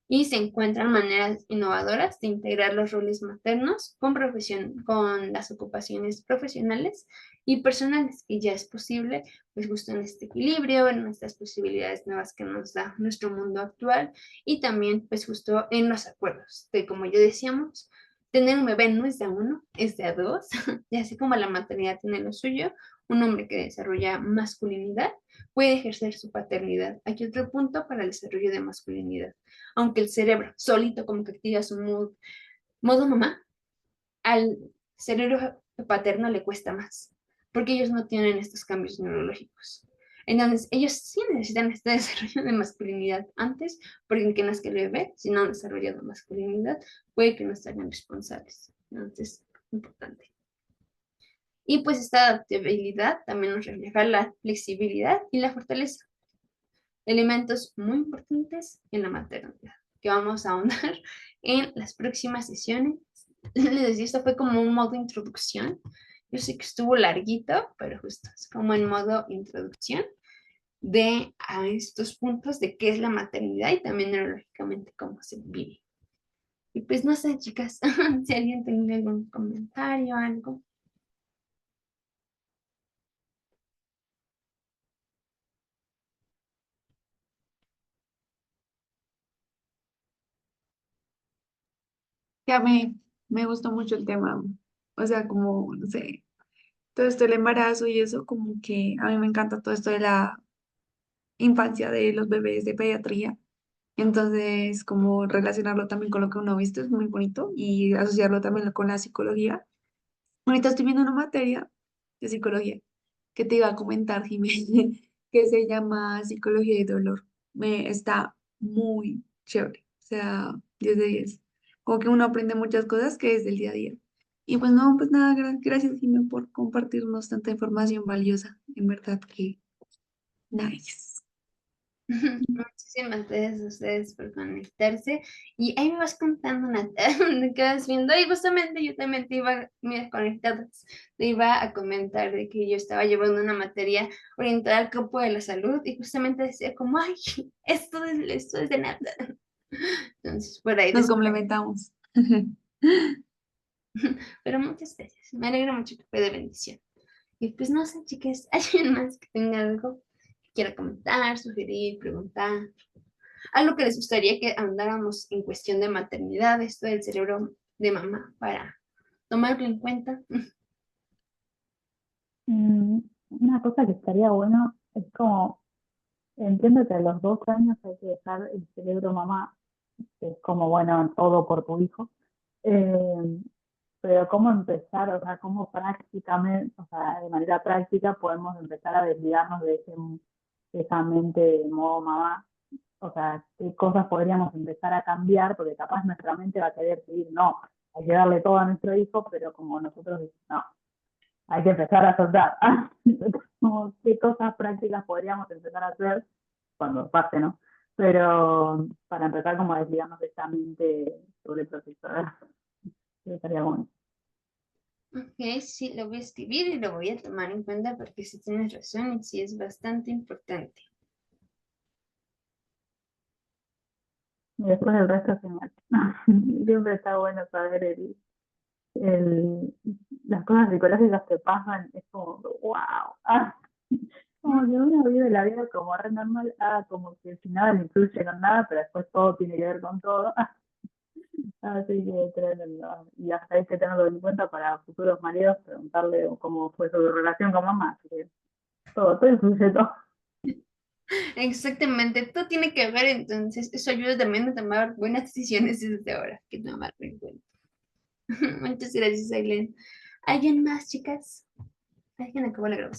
Speaker 1: y se encuentran maneras innovadoras de integrar los roles maternos con las ocupaciones profesionales y personales, y ya es posible, pues justo en este equilibrio, en nuestras posibilidades nuevas que nos da nuestro mundo actual y también pues justo en los acuerdos, que como ya decíamos, tener un bebé no es de a uno, es de a dos, y así como la maternidad tiene lo suyo, un hombre que desarrolla masculinidad puede ejercer su paternidad. Aquí otro punto para el desarrollo de masculinidad. Aunque el cerebro solito como que activa su modo mamá, al cerebro paterno le cuesta más, porque ellos no tienen estos cambios neurológicos. Entonces, ellos sí necesitan este desarrollo de masculinidad antes, porque en que nazca el bebé, si no han desarrollado masculinidad, puede que no sean responsables. Entonces, importante. Y pues esta adaptabilidad también nos refleja la flexibilidad y la fortaleza, elementos muy importantes en la maternidad, que vamos a ahondar en las próximas sesiones. Les decía, esto fue como un modo introducción. Yo sé que estuvo larguito, pero justo es como en modo introducción de a estos puntos de qué es la maternidad y también neurológicamente cómo se vive. Y pues no sé, chicas, si alguien tiene algún comentario, algo.
Speaker 7: Ya me gustó mucho el tema. O sea, como, no sé, todo esto del embarazo y eso, como que a mí me encanta todo esto de la infancia de los bebés de pediatría. Entonces, como relacionarlo también con lo que uno ha visto es muy bonito y asociarlo también con la psicología. Ahorita estoy viendo una materia de psicología que te iba a comentar, Jiménez, que se llama Psicología y Dolor. Me está muy chévere, o sea, 10 de 10. Como que uno aprende muchas cosas que es del día a día. Y pues no, pues nada, gracias, Jiménez, por compartirnos tanta información valiosa. En verdad que nice.
Speaker 1: Muchísimas gracias a ustedes por conectarse y ahí me vas contando, Nat, de qué vas viendo y justamente yo también te iba, mira, conectadas, te iba a comentar de que yo estaba llevando una materia orientada al campo de la salud y justamente decía como, ay, esto es de nada. Entonces, por ahí
Speaker 7: Nos
Speaker 1: después,
Speaker 7: complementamos.
Speaker 1: pero muchas gracias, me alegra mucho que fue de bendición. Y pues no sé, chicas, ¿hay alguien más que tenga algo que quiera comentar, sugerir, preguntar? Algo que les gustaría que andáramos en cuestión de maternidad, esto del cerebro de mamá, para tomarlo en cuenta.
Speaker 3: Mm, Una cosa que estaría bueno es como, entiendo que a los 2 años hay que dejar el cerebro mamá, que es como, bueno, todo por tu hijo. Eh, pero cómo empezar, o sea, cómo prácticamente, o sea, de manera práctica podemos empezar a desligarnos de esa mente de modo mamá, o sea, qué cosas podríamos empezar a cambiar, porque capaz nuestra mente va a querer seguir, no, hay que darle todo a nuestro hijo, pero como nosotros, no, hay que empezar a soltar. Como, qué cosas prácticas podríamos empezar a hacer cuando pase, ¿no? Pero para empezar como a desligarnos de esa mente sobreprotectora, estaría bueno.
Speaker 1: Ok, sí, lo voy a escribir y lo voy a tomar en cuenta porque sí tienes razón y sí es bastante importante.
Speaker 3: Y después el resto es genial. Siempre está bueno saber el, las cosas psicológicas que pasan. Es como, wow. Como que uno vive la vida como re normal, como que si nada le influye con nada, pero después todo tiene que ver con todo. Así que tremendo. Y hasta hay que tenerlo en cuenta para futuros maridos, preguntarle cómo fue su relación con mamá. Así que todo influye todo.
Speaker 1: Exactamente, todo tiene que ver, entonces eso ayuda también a tomar buenas decisiones desde ahora, que tomarlo en cuenta. Muchas gracias, Aileen. ¿Alguien más, chicas? ¿Alguien acabó la grabación?